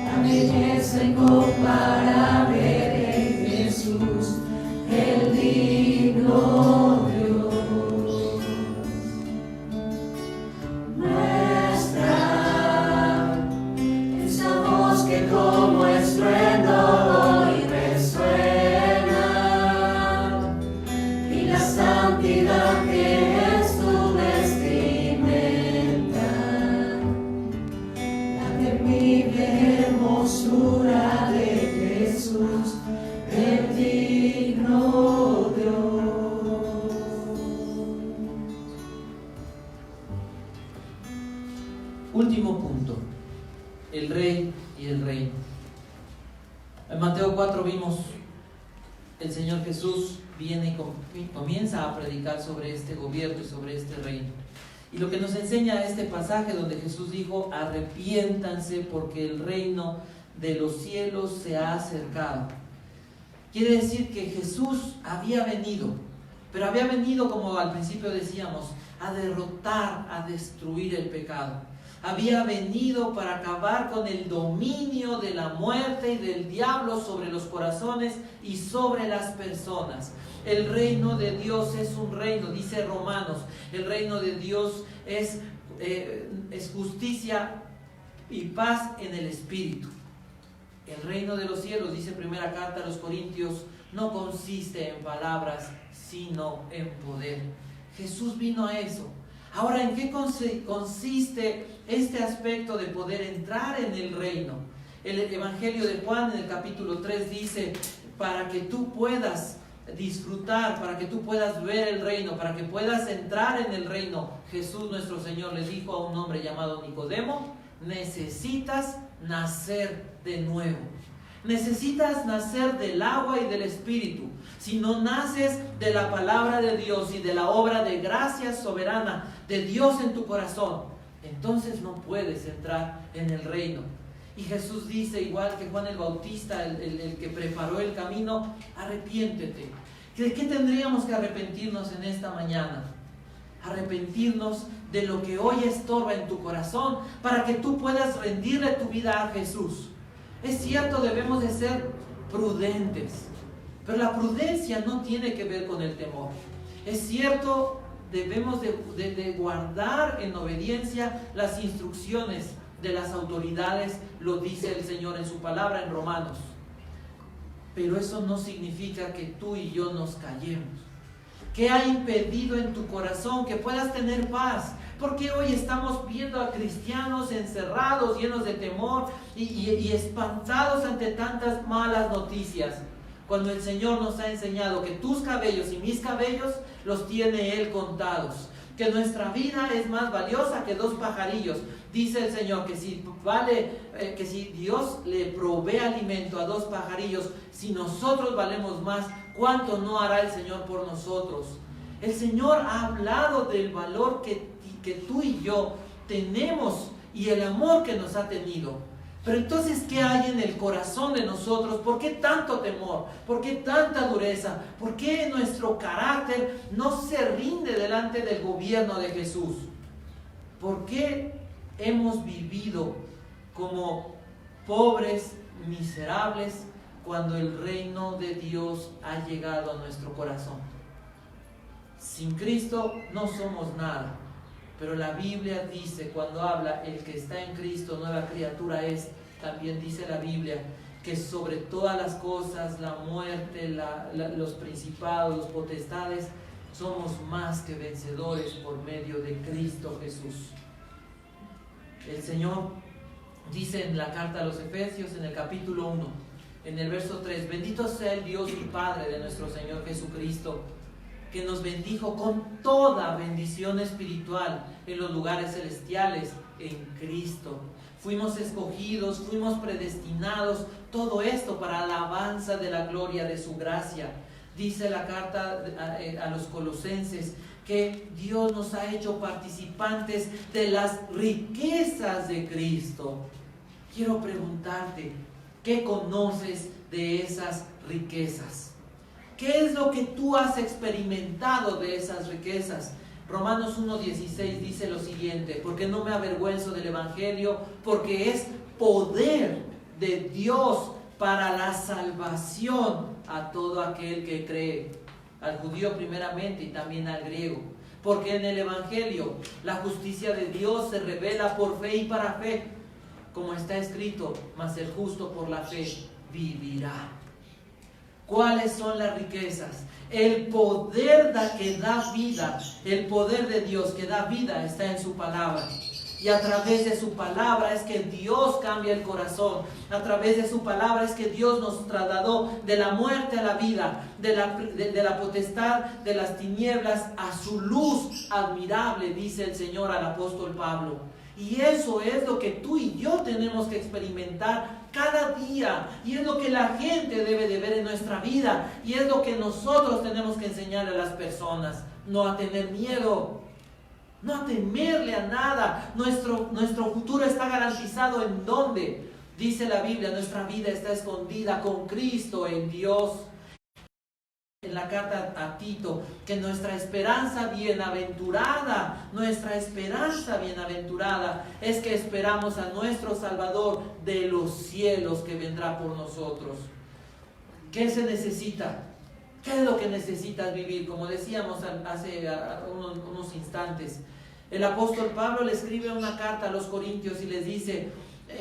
la belleza incomparable de Jesús, el digno Dios. Nuestra, esa voz que como estruendo hoy resuena, y la santidad que es tu vestimenta, la temible hermosura de Jesús, el digno Dios. Último punto, el rey y el reino. En Mateo 4 vimos el Señor Jesús viene y comienza a predicar sobre este gobierno y sobre este reino. Y lo que nos enseña este pasaje donde Jesús dijo: arrepiéntanse porque el reino de los cielos se ha acercado. Quiere decir que Jesús había venido, pero había venido, como al principio decíamos, a derrotar, a destruir el pecado. Había venido para acabar con el dominio de la muerte y del diablo sobre los corazones y sobre las personas. El reino de Dios es un reino, dice Romanos, el reino de Dios es justicia y paz en el Espíritu. El reino de los cielos, dice primera carta a los Corintios, no consiste en palabras, sino en poder. Jesús vino a eso. Ahora, ¿en qué consiste este aspecto de poder entrar en el reino? El Evangelio de Juan en el capítulo 3 dice: para que tú puedas disfrutar, para que tú puedas ver el reino, para que puedas entrar en el reino, Jesús nuestro Señor le dijo a un hombre llamado Nicodemo: necesitas nacer de nuevo. Necesitas nacer del agua y del Espíritu. Si no naces de la palabra de Dios y de la obra de gracia soberana de Dios en tu corazón, entonces no puedes entrar en el reino. Y Jesús dice, igual que Juan el Bautista, el que preparó el camino: arrepiéntete. ¿De qué tendríamos que arrepentirnos en esta mañana? Arrepentirnos de lo que hoy estorba en tu corazón para que tú puedas rendirle tu vida a Jesús. Es cierto, debemos de ser prudentes, pero la prudencia no tiene que ver con el temor. Es cierto, debemos de guardar en obediencia las instrucciones de las autoridades, lo dice el Señor en su palabra en Romanos. Pero eso no significa que tú y yo nos callemos. ¿Qué ha impedido en tu corazón que puedas tener paz? Porque hoy estamos viendo a cristianos encerrados, llenos de temor y espantados ante tantas malas noticias, cuando el Señor nos ha enseñado que tus cabellos y mis cabellos los tiene Él contados, que nuestra vida es más valiosa que 2 pajarillos. Dice el Señor que si Dios le provee alimento a 2 pajarillos, si nosotros valemos más, ¿cuánto no hará el Señor por nosotros? El Señor ha hablado del valor que tú y yo tenemos y el amor que nos ha tenido. Pero entonces, ¿qué hay en el corazón de nosotros? ¿Por qué tanto temor? ¿Por qué tanta dureza? ¿Por qué nuestro carácter no se rinde delante del gobierno de Jesús? ¿Por qué hemos vivido como pobres, miserables, cuando el reino de Dios ha llegado a nuestro corazón? Sin Cristo no somos nada. Pero la Biblia dice, cuando habla, el que está en Cristo, nueva criatura es, también dice la Biblia, que sobre todas las cosas, la muerte, los principados, los potestades, somos más que vencedores por medio de Cristo Jesús. El Señor dice en la carta a los Efesios, en el capítulo 1, en el verso 3, bendito sea el Dios y Padre de nuestro Señor Jesucristo, que nos bendijo con toda bendición espiritual en los lugares celestiales en Cristo. Fuimos escogidos, fuimos predestinados, todo esto para alabanza de la gloria de su gracia. Dice la carta a los Colosenses que Dios nos ha hecho participantes de las riquezas de Cristo. Quiero preguntarte, ¿qué conoces de esas riquezas? ¿Qué es lo que tú has experimentado de esas riquezas? Romanos 1:16 dice lo siguiente: porque no me avergüenzo del Evangelio, porque es poder de Dios para la salvación a todo aquel que cree, al judío primeramente y también al griego. Porque en el Evangelio la justicia de Dios se revela por fe y para fe, como está escrito: mas el justo por la fe vivirá. ¿Cuáles son las riquezas? El poder que da vida, el poder de Dios que da vida está en su palabra. Y a través de su palabra es que Dios cambia el corazón. A través de su palabra es que Dios nos trasladó de la muerte a la vida, de la potestad de las tinieblas a su luz admirable, dice el Señor al apóstol Pablo. Y eso es lo que tú y yo tenemos que experimentar cada día. Y es lo que la gente debe de ver en nuestra vida. Y es lo que nosotros tenemos que enseñarle a las personas. No a tener miedo, no a temerle a nada. Nuestro futuro está garantizado. ¿En dónde? Dice la Biblia, nuestra vida está escondida con Cristo en Dios. En la carta a Tito, que nuestra esperanza bienaventurada es que esperamos a nuestro Salvador de los cielos, que vendrá por nosotros. ¿Qué se necesita? ¿Qué es lo que necesitas vivir? Como decíamos hace unos instantes, el apóstol Pablo le escribe una carta a los Corintios y les dice: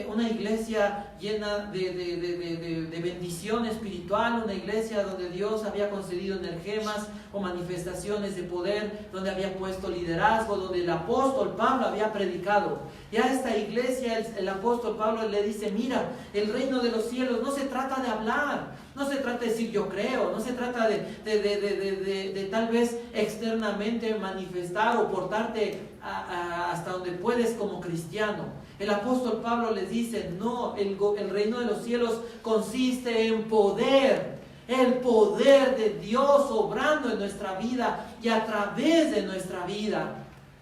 una iglesia llena de bendición espiritual, una iglesia donde Dios había concedido energemas o manifestaciones de poder, donde había puesto liderazgo, donde el apóstol Pablo había predicado. Y a esta iglesia el apóstol Pablo le dice: mira, el reino de los cielos no se trata de hablar, no se trata de decir yo creo, no se trata de tal vez externamente manifestar o portarte hasta donde puedes como cristiano. El apóstol Pablo les dice: no, el reino de los cielos consiste en poder, el poder de Dios obrando en nuestra vida y a través de nuestra vida.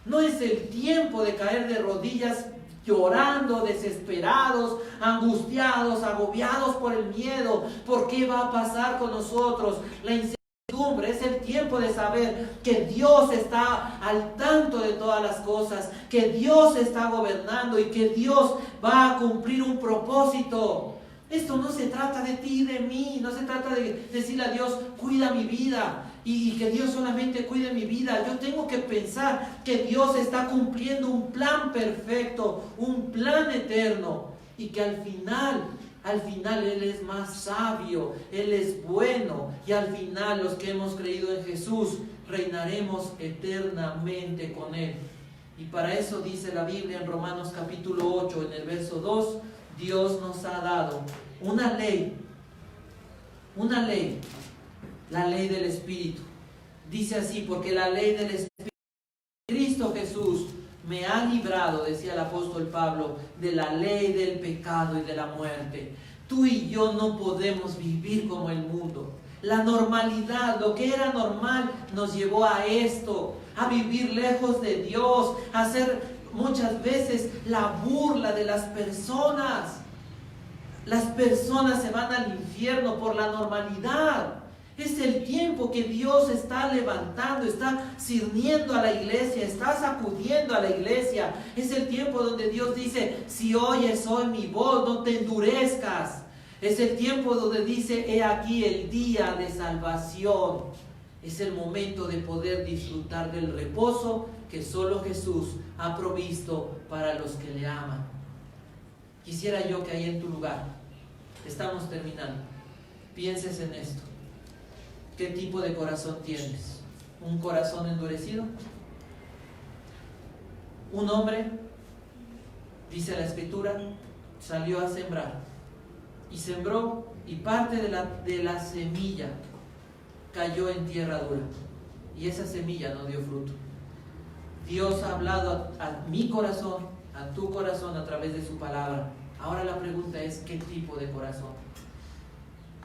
No es el tiempo de caer de rodillas llorando, desesperados, angustiados, agobiados por el miedo. ¿Por qué va a pasar con nosotros? La incertidumbre. Es el tiempo de saber que Dios está al tanto de todas las cosas, que Dios está gobernando y que Dios va a cumplir un propósito. Esto no se trata de ti y de mí, no se trata de decirle a Dios: cuida mi vida, y que Dios solamente cuide mi vida. Yo tengo que pensar que Dios está cumpliendo un plan perfecto, un plan eterno, y que al final Él es más sabio, Él es bueno, y al final los que hemos creído en Jesús reinaremos eternamente con Él. Y para eso dice la Biblia en Romanos capítulo 8, en el verso 2, Dios nos ha dado una ley, la ley del Espíritu. Dice así: porque la ley del Espíritu, Cristo Jesús, me ha librado, decía el apóstol Pablo, de la ley del pecado y de la muerte. Tú y yo no podemos vivir como el mundo. La normalidad, lo que era normal, nos llevó a esto, a vivir lejos de Dios, a ser muchas veces la burla de las personas. Las personas se van al infierno por la normalidad. Es el tiempo que Dios está levantando, está sirviendo a la iglesia, está sacudiendo a la iglesia. Es el tiempo donde Dios dice: si oyes hoy mi voz, no te endurezcas. Es el tiempo donde dice: he aquí el día de salvación. Es el momento de poder disfrutar del reposo que solo Jesús ha provisto para los que le aman. Quisiera yo que ahí en tu lugar, estamos terminando, pienses en esto. ¿Qué tipo de corazón tienes? ¿Un corazón endurecido? Un hombre, dice la Escritura, salió a sembrar. Y sembró, y parte de la semilla cayó en tierra dura. Y esa semilla no dio fruto. Dios ha hablado a mi corazón, a tu corazón, a través de su palabra. Ahora la pregunta es: ¿qué tipo de corazón?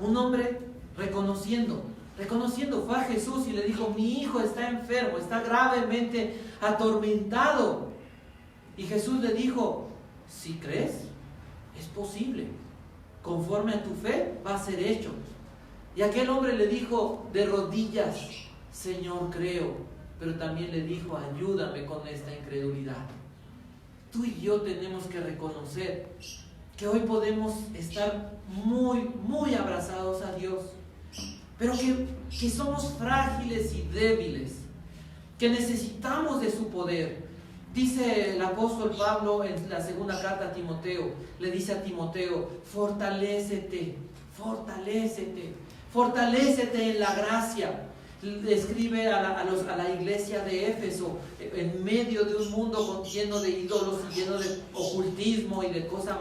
Un hombre reconociendo, fue a Jesús y le dijo: mi hijo está enfermo, está gravemente atormentado. Y Jesús le dijo: si crees, es posible, conforme a tu fe va a ser hecho. Y aquel hombre le dijo de rodillas: Señor, creo, pero también le dijo, ayúdame con esta incredulidad. Tú y yo tenemos que reconocer que hoy podemos estar muy abrazados a Dios, pero que somos frágiles y débiles, que necesitamos de su poder. Dice el apóstol Pablo en la segunda carta a Timoteo, le dice a Timoteo, fortalécete en la gracia. Le escribe a la iglesia de Éfeso, en medio de un mundo lleno de ídolos y lleno de ocultismo y de cosas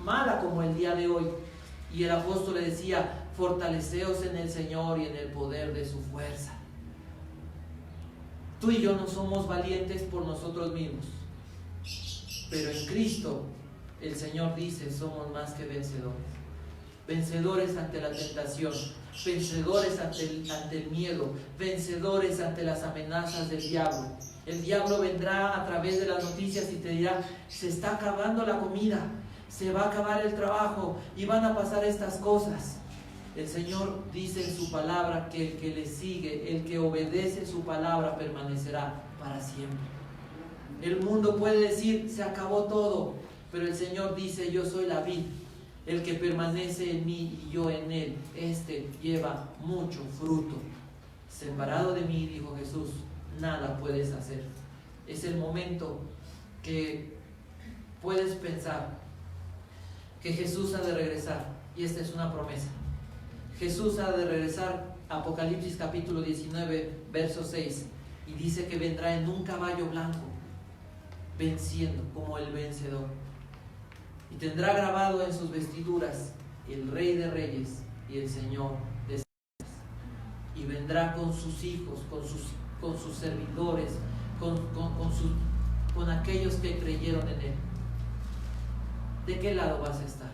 malas como el día de hoy. Y el apóstol le decía, fortaleceos en el Señor y en el poder de su fuerza. Tú y yo no somos valientes por nosotros mismos, pero en Cristo el Señor dice, somos más que vencedores. Vencedores ante la tentación, vencedores ante el miedo, vencedores ante las amenazas del diablo. El diablo vendrá a través de las noticias y te dirá, se está acabando la comida, se va a acabar el trabajo y van a pasar estas cosas. El Señor dice en su palabra que el que le sigue, el que obedece su palabra, permanecerá para siempre. El mundo puede decir, se acabó todo, pero el Señor dice, yo soy la vid. El que permanece en mí y yo en él, este lleva mucho fruto. Separado de mí, dijo Jesús, nada puedes hacer. Es el momento que puedes pensar que Jesús ha de regresar, y esta es una promesa. Jesús ha de regresar, Apocalipsis capítulo 19, verso 6, y dice que vendrá en un caballo blanco, venciendo como el vencedor. Y tendrá grabado en sus vestiduras el Rey de Reyes y el Señor de Señores. Y vendrá con sus hijos, con sus servidores, con aquellos que creyeron en Él. ¿De qué lado vas a estar?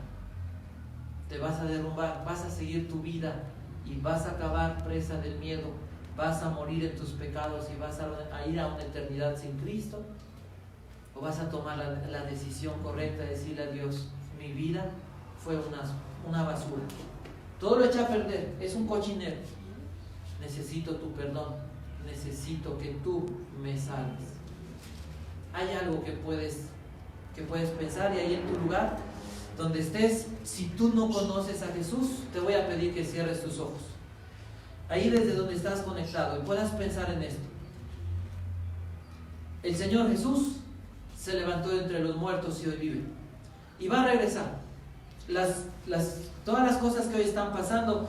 ¿Te vas a derrumbar? ¿Vas a seguir tu vida y vas a acabar presa del miedo? ¿Vas a morir en tus pecados y vas a ir a una eternidad sin Cristo? ¿O vas a tomar la decisión correcta de decirle a Dios, mi vida fue una basura, todo lo eché a perder, es un cochinero, necesito tu perdón, necesito que tú me salves? Hay algo que puedes pensar, y ahí en tu lugar donde estés, si tú no conoces a Jesús, te voy a pedir que cierres tus ojos, ahí desde donde estás conectado, y puedas pensar en esto. El Señor Jesús se levantó de entre los muertos y hoy vive, y va a regresar. Todas las cosas que hoy están pasando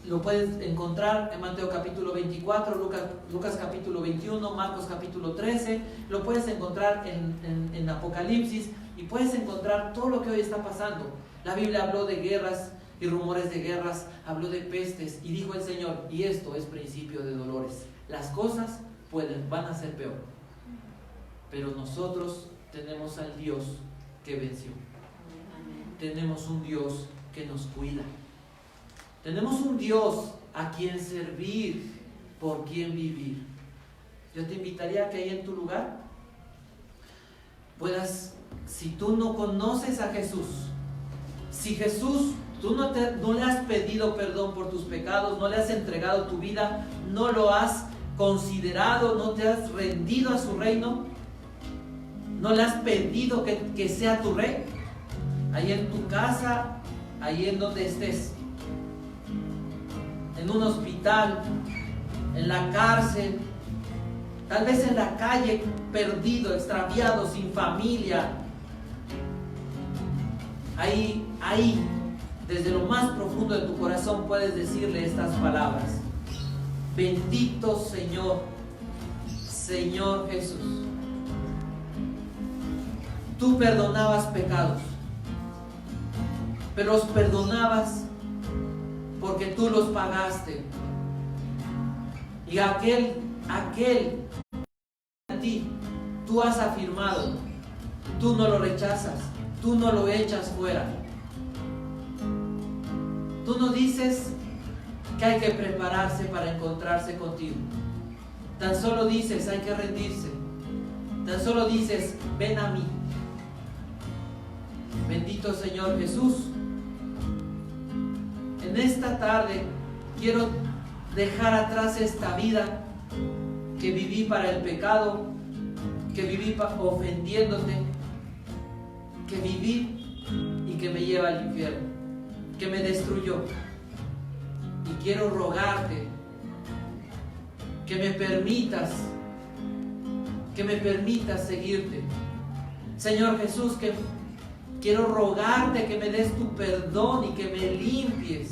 lo puedes encontrar en Mateo capítulo 24, Lucas capítulo 21, Marcos capítulo 13, lo puedes encontrar en Apocalipsis, y puedes encontrar todo lo que hoy está pasando. La Biblia habló de guerras y rumores de guerras, habló de pestes, y dijo el Señor, y esto es principio de dolores. Las cosas van a ser peor, pero nosotros tenemos al Dios que venció. Tenemos un Dios que nos cuida. Tenemos un Dios a quien servir, por quien vivir. Yo te invitaría a que ahí en tu lugar puedas, si tú no conoces a Jesús, si Jesús, tú no le has pedido perdón por tus pecados, no le has entregado tu vida, no lo has considerado, no te has rendido a su reino, no le has pedido que sea tu rey, ahí en tu casa, ahí en donde estés, en un hospital, en la cárcel, tal vez en la calle, perdido, extraviado, sin familia, ahí, desde lo más profundo de tu corazón puedes decirle estas palabras: bendito Señor, Señor Jesús. Tú perdonabas pecados, pero los perdonabas porque tú los pagaste. Y aquel a ti, tú has afirmado, tú no lo rechazas, tú no lo echas fuera. Tú no dices que hay que prepararse para encontrarse contigo. Tan solo dices, hay que rendirse. Tan solo dices, ven a mí. Bendito Señor Jesús, en esta tarde quiero dejar atrás esta vida que viví para el pecado, que viví ofendiéndote, que viví y que me lleva al infierno, que me destruyó. Y quiero rogarte que me permitas seguirte. Señor Jesús, que quiero rogarte que me des tu perdón y que me limpies.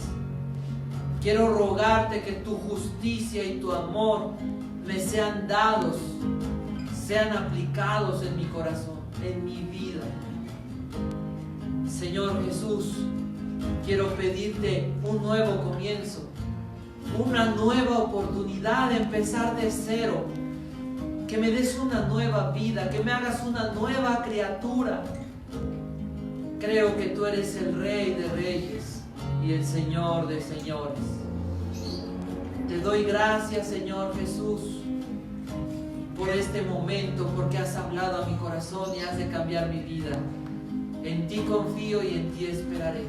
Quiero rogarte que tu justicia y tu amor me sean dados, sean aplicados en mi corazón, en mi vida. Señor Jesús, quiero pedirte un nuevo comienzo, una nueva oportunidad de empezar de cero. Que me des una nueva vida, que me hagas una nueva criatura. Creo que tú eres el Rey de Reyes y el Señor de Señores. Te doy gracias, Señor Jesús, por este momento, porque has hablado a mi corazón y has de cambiar mi vida. En ti confío y en ti esperaré.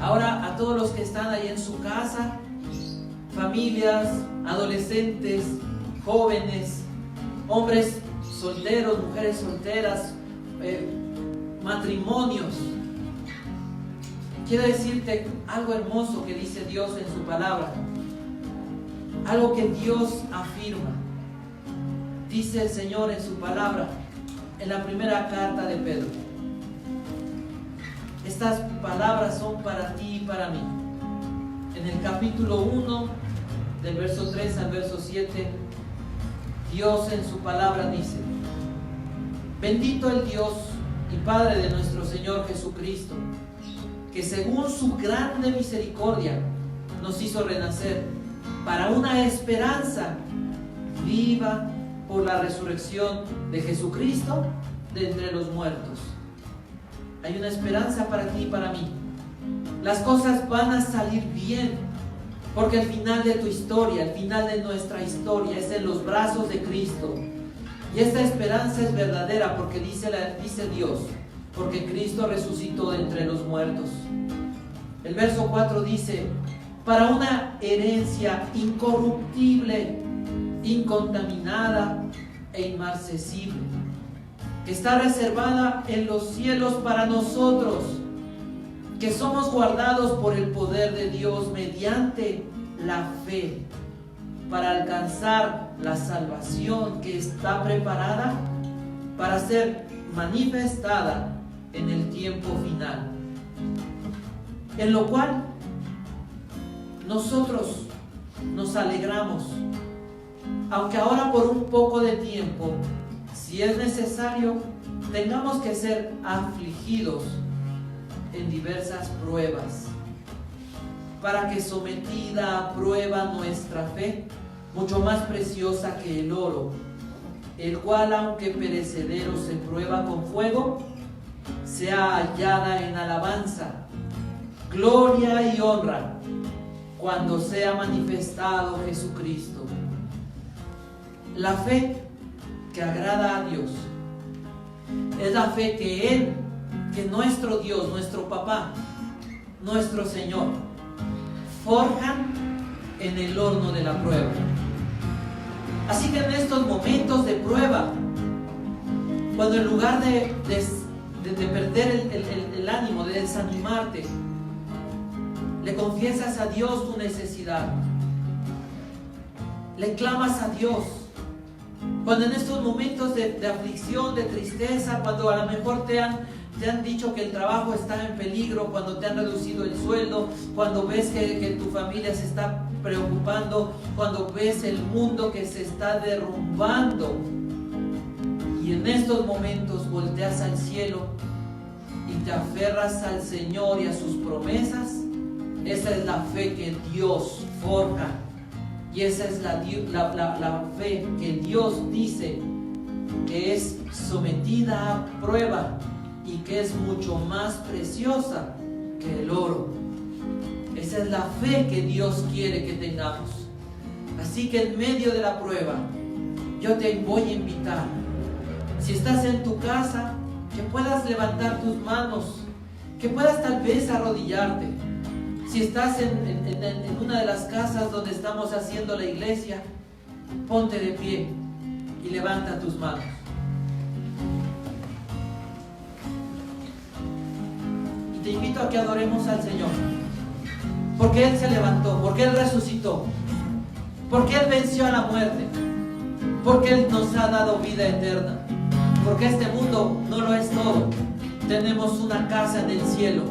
Ahora, a todos los que están ahí en su casa, familias, adolescentes, jóvenes, hombres solteros, mujeres solteras, matrimonios, quiero decirte algo hermoso que dice Dios en su palabra, algo que Dios afirma. Dice el Señor en su palabra, en la primera carta de Pedro. Estas palabras son para ti y para mí. En el capítulo 1, del verso 3 al verso 7, Dios en su palabra dice: bendito el Dios y Padre de nuestro Señor Jesucristo, que según su grande misericordia nos hizo renacer para una esperanza viva por la resurrección de Jesucristo de entre los muertos. Hay una esperanza para ti y para mí. Las cosas van a salir bien, porque el final de tu historia, el final de nuestra historia es en los brazos de Cristo. Y esta esperanza es verdadera porque dice Dios, porque Cristo resucitó de entre los muertos. El verso 4 dice: para una herencia incorruptible, incontaminada e inmarcesible, que está reservada en los cielos para nosotros, que somos guardados por el poder de Dios mediante la fe, para alcanzar la salvación que está preparada para ser manifestada en el tiempo final, en lo cual nosotros nos alegramos, aunque ahora por un poco de tiempo, si es necesario, tengamos que ser afligidos en diversas pruebas, para que sometida a prueba nuestra fe, mucho más preciosa que el oro, el cual aunque perecedero se prueba con fuego, sea hallada en alabanza, gloria y honra cuando sea manifestado Jesucristo. La fe que agrada a Dios es la fe que nuestro Dios, nuestro Papá, nuestro Señor, forjan en el horno de la prueba. Así que en estos momentos de prueba, cuando en lugar de perder el ánimo, de desanimarte, le confiesas a Dios tu necesidad, le clamas a Dios, cuando en estos momentos de aflicción, de tristeza, cuando a lo mejor te han dicho que el trabajo está en peligro, cuando te han reducido el sueldo, cuando ves que tu familia se está preocupando, cuando ves el mundo que se está derrumbando, y en estos momentos volteas al cielo y te aferras al Señor y a sus promesas, esa es la fe que Dios forja, y esa es la fe que Dios dice que es sometida a prueba y que es mucho más preciosa que el oro. Esa es la fe que Dios quiere que tengamos. Así que en medio de la prueba, yo te voy a invitar, si estás en tu casa, que puedas levantar tus manos, que puedas tal vez arrodillarte. Si estás en una de las casas donde estamos haciendo la iglesia, Ponte de pie y levanta tus manos. Y te invito a que adoremos al Señor, porque Él se levantó, porque Él resucitó, porque Él venció a la muerte, porque Él nos ha dado vida eterna, porque este mundo no lo es todo. Tenemos una casa en el cielo,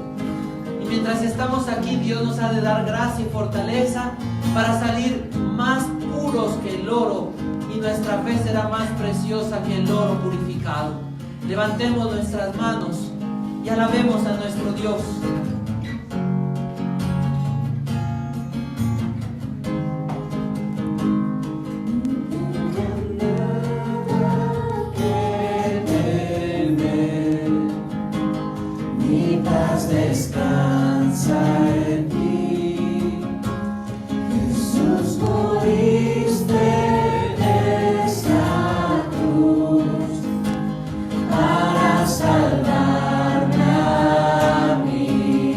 y mientras estamos aquí, Dios nos ha de dar gracia y fortaleza para salir más puros que el oro, y nuestra fe será más preciosa que el oro purificado. Levantemos nuestras manos y alabemos a nuestro Dios. Descansa en ti, Jesús, moriste en esta cruz para salvarme a mí.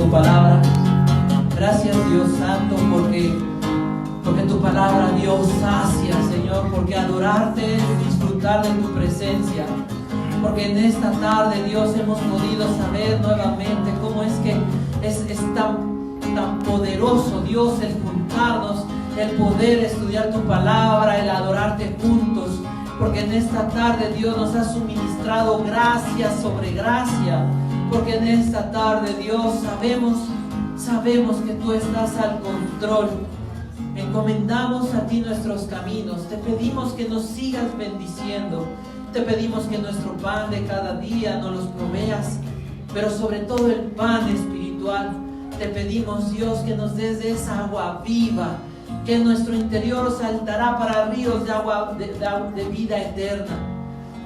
tu palabra. Gracias, Dios Santo, porque tu palabra, Dios, sacia, Señor, porque adorarte es disfrutar de tu presencia. Porque en esta tarde, Dios, hemos podido saber nuevamente cómo es que es tan poderoso, Dios, el juntarnos, el poder estudiar tu palabra, el adorarte juntos. Porque en esta tarde, Dios, nos ha suministrado gracia sobre gracia. Porque en esta tarde, Dios, sabemos que tú estás al control. Encomendamos a ti nuestros caminos. Te pedimos que nos sigas bendiciendo. Te pedimos que nuestro pan de cada día nos los proveas, pero sobre todo el pan espiritual. Te pedimos, Dios, que nos des de esa agua viva, que en nuestro interior saltará para ríos de agua de vida eterna.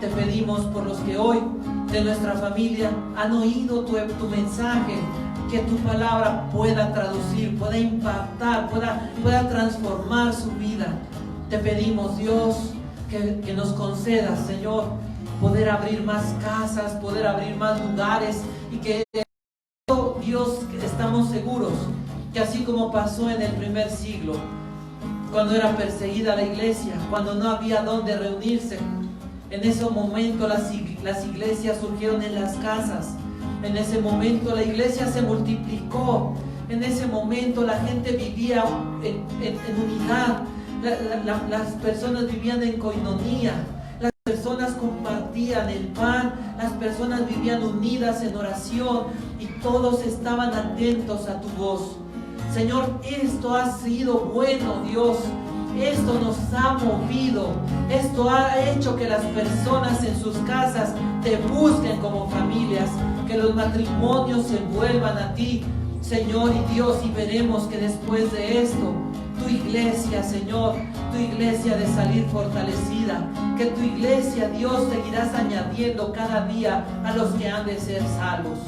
Te pedimos por los que hoy de nuestra familia han oído tu mensaje, que tu palabra pueda traducir, pueda impactar, pueda transformar su vida. Te pedimos, Dios, que nos concedas, Señor, poder abrir más casas, poder abrir más lugares, y que, Dios, estamos seguros que así como pasó en el primer siglo, cuando era perseguida la iglesia, cuando no había dónde reunirse, en ese momento las iglesias surgieron en las casas. En ese momento la iglesia se multiplicó. En ese momento la gente vivía en unidad. Las personas vivían en coinonía. Las personas compartían el pan. Las personas vivían unidas en oración. Y todos estaban atentos a tu voz. Señor, esto ha sido bueno, Dios. Esto nos ha movido. Esto ha hecho que las personas en sus casas te busquen como familias. Que los matrimonios se vuelvan a ti, Señor y Dios. Y veremos que después de esto, tu iglesia, Señor, tu iglesia de salir fortalecida. Que tu iglesia, Dios, seguirás añadiendo cada día a los que han de ser salvos.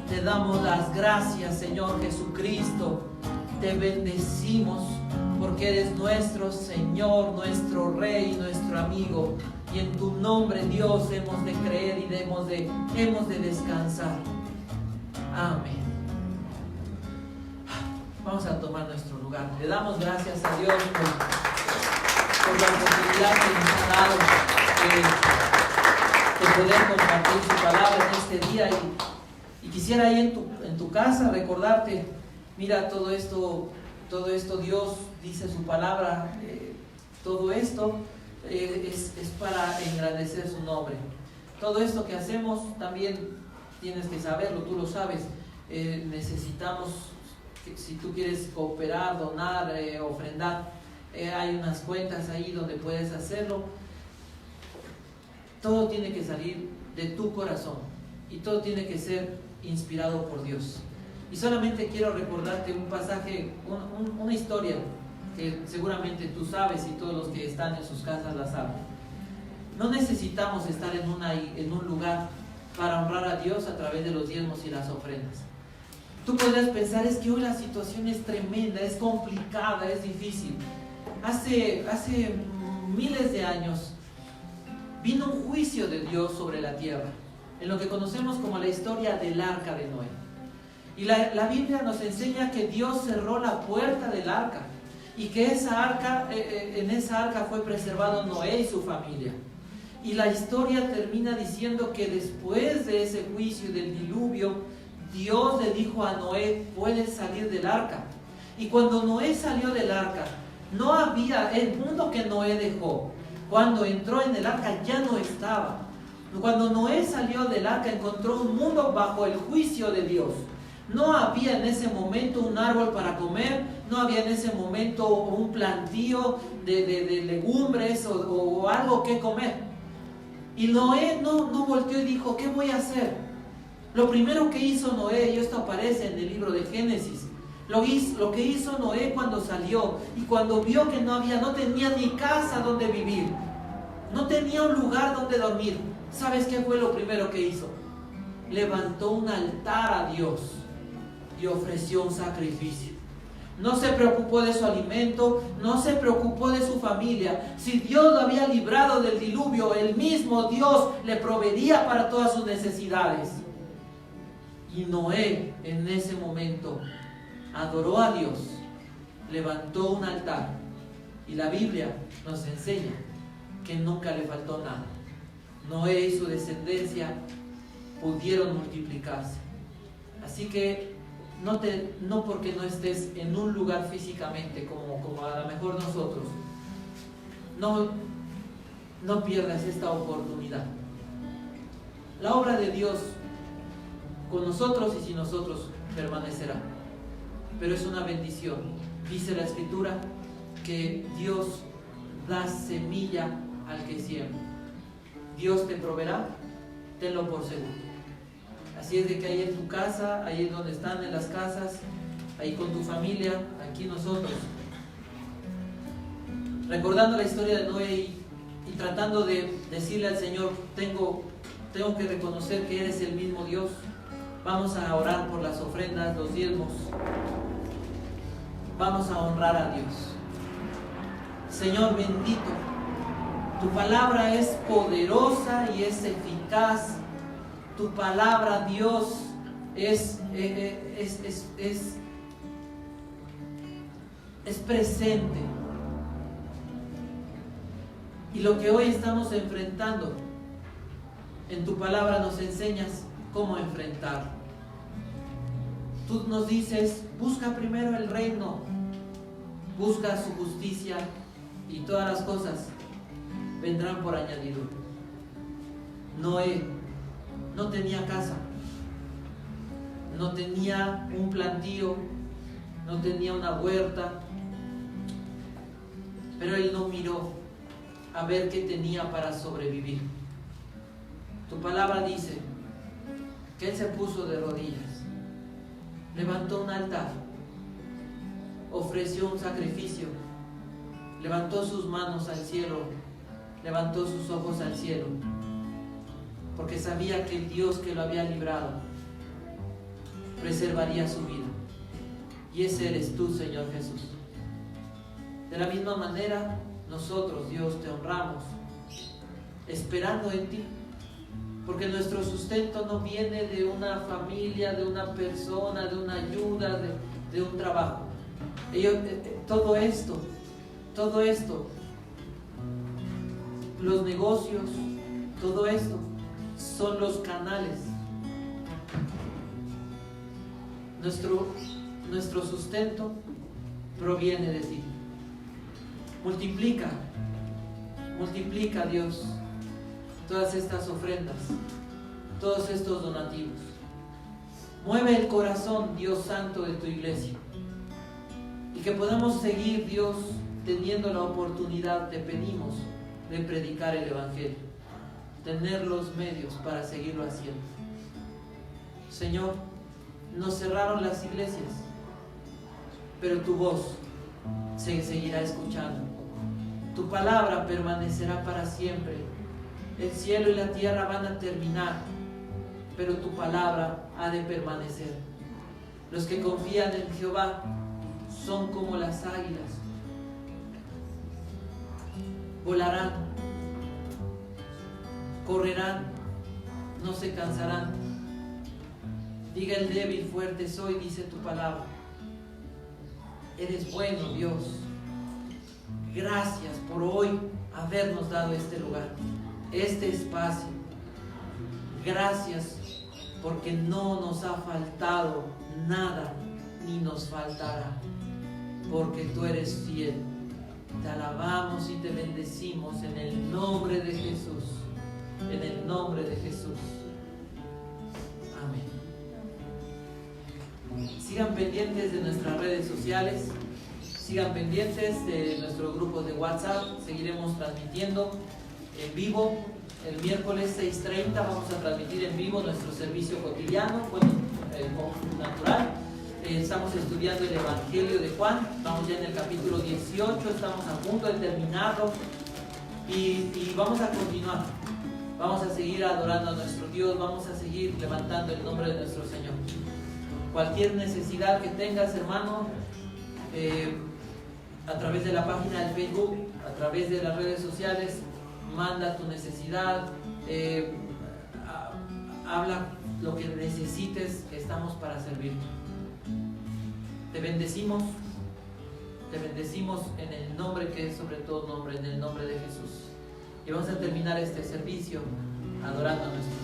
Te damos las gracias, Señor Jesucristo. Te bendecimos porque eres nuestro Señor, nuestro Rey, nuestro amigo. Y en tu nombre, Dios, hemos de creer y hemos de descansar. Amén. Vamos a tomar nuestro lugar. Le damos gracias a Dios por la oportunidad que nos ha dado de poder compartir su palabra en este día. Y quisiera ahí en tu casa recordarte, mira, todo esto Dios dice su palabra, todo esto es para engrandecer su nombre. Todo esto que hacemos también tienes que saberlo, tú lo sabes. Necesitamos, si tú quieres cooperar, donar, ofrendar, hay unas cuentas ahí donde puedes hacerlo. Todo tiene que salir de tu corazón y todo tiene que ser inspirado por Dios. Y solamente quiero recordarte un pasaje, una historia que seguramente tú sabes y todos los que están en sus casas la saben. No necesitamos estar en un lugar para honrar a Dios a través de los diezmos y las ofrendas. Tú podrías pensar, es que hoy la situación es tremenda, es complicada, es difícil. Hace miles de años vino un juicio de Dios sobre la tierra, en lo que conocemos como la historia del arca de Noé. Y la Biblia nos enseña que Dios cerró la puerta del arca y que en esa arca fue preservado Noé y su familia. Y la historia termina diciendo que después de ese juicio y del diluvio, Dios le dijo a Noé, puedes salir del arca. Y cuando Noé salió del arca, no había el mundo que Noé dejó. Cuando entró en el arca ya no estaba. Cuando Noé salió del arca encontró un mundo bajo el juicio de Dios. No había en ese momento un árbol para comer, no había en ese momento un plantío de legumbres o algo que comer. Y Noé no volteó y dijo, ¿qué voy a hacer? Lo primero que hizo Noé, y esto aparece en el libro de Génesis, lo que hizo Noé cuando salió y cuando vio que no tenía ni casa donde vivir, no tenía un lugar donde dormir. ¿Sabes qué fue lo primero que hizo? Levantó un altar a Dios y ofreció un sacrificio. No se preocupó de su alimento, no se preocupó de su familia. Si Dios lo había librado del diluvio, el mismo Dios le proveería para todas sus necesidades. Y Noé en ese momento adoró a Dios, levantó un altar, y la Biblia nos enseña que nunca le faltó nada. Noé y su descendencia pudieron multiplicarse. Así que no porque no estés en un lugar físicamente como a lo mejor nosotros, no pierdas esta oportunidad. La obra de Dios con nosotros y sin nosotros permanecerá, pero es una bendición. Dice la Escritura que Dios da semilla al que siembra. Dios te proveerá, tenlo por seguro. Así es de que ahí en tu casa, ahí donde están en las casas, ahí con tu familia, aquí nosotros, recordando la historia de Noé y tratando de decirle al Señor, tengo que reconocer que eres el mismo Dios. Vamos a orar por las ofrendas, los diezmos. Vamos a honrar a Dios. Señor bendito, tu palabra es poderosa y es eficaz. Tu palabra, Dios, es presente. Y lo que hoy estamos enfrentando, en tu palabra nos enseñas cómo enfrentar. Tú nos dices, busca primero el reino, busca su justicia y todas las cosas vendrán por añadidura. Noé no tenía casa, no tenía un plantío, no tenía una huerta, pero él no miró a ver qué tenía para sobrevivir. Tu palabra dice que él se puso de rodillas, levantó un altar, ofreció un sacrificio, levantó sus manos al cielo, levantó sus ojos al cielo, porque sabía que el Dios que lo había librado preservaría su vida. Y ese eres tú, Señor Jesús. De la misma manera, nosotros, Dios, te honramos, esperando en ti, porque nuestro sustento no viene de una familia, de una persona, de una ayuda, de un trabajo. Todo esto, los negocios, todo esto son los canales. Nuestro sustento proviene de ti. Multiplica, Dios, todas estas ofrendas, todos estos donativos. Mueve el corazón, Dios Santo, de tu iglesia, y que podamos seguir, Dios, teniendo la oportunidad, te pedimos, de predicar el Evangelio, tener los medios para seguirlo haciendo. Señor, nos cerraron las iglesias, pero tu voz se seguirá escuchando. Tu palabra permanecerá para siempre. El cielo y la tierra van a terminar, pero tu palabra ha de permanecer. Los que confían en Jehová son como las águilas. Volarán, correrán, no se cansarán. Diga el débil, fuerte soy, dice tu palabra. Eres bueno, Dios. Gracias por hoy habernos dado este lugar, este espacio. Gracias porque no nos ha faltado nada, ni nos faltará, porque tú eres fiel. Te alabamos y te bendecimos en el nombre de Jesús. En el nombre de Jesús. Amén. Sigan pendientes de nuestras redes sociales. Sigan pendientes de nuestro grupo de WhatsApp. Seguiremos transmitiendo en vivo. El miércoles 6:30 vamos a transmitir en vivo nuestro servicio cotidiano, natural. Estamos estudiando el Evangelio de Juan. Vamos ya en el capítulo 18. Estamos a punto de terminarlo. Y vamos a continuar. Vamos a seguir adorando a nuestro Dios. Vamos a seguir levantando el nombre de nuestro Señor. Cualquier necesidad que tengas, hermano, a través de la página de Facebook, a través de las redes sociales, manda tu necesidad, habla lo que necesites, estamos para servirte. Te bendecimos en el nombre que es sobre todo nombre, en el nombre de Jesús. Y vamos a terminar este servicio adorando a nuestro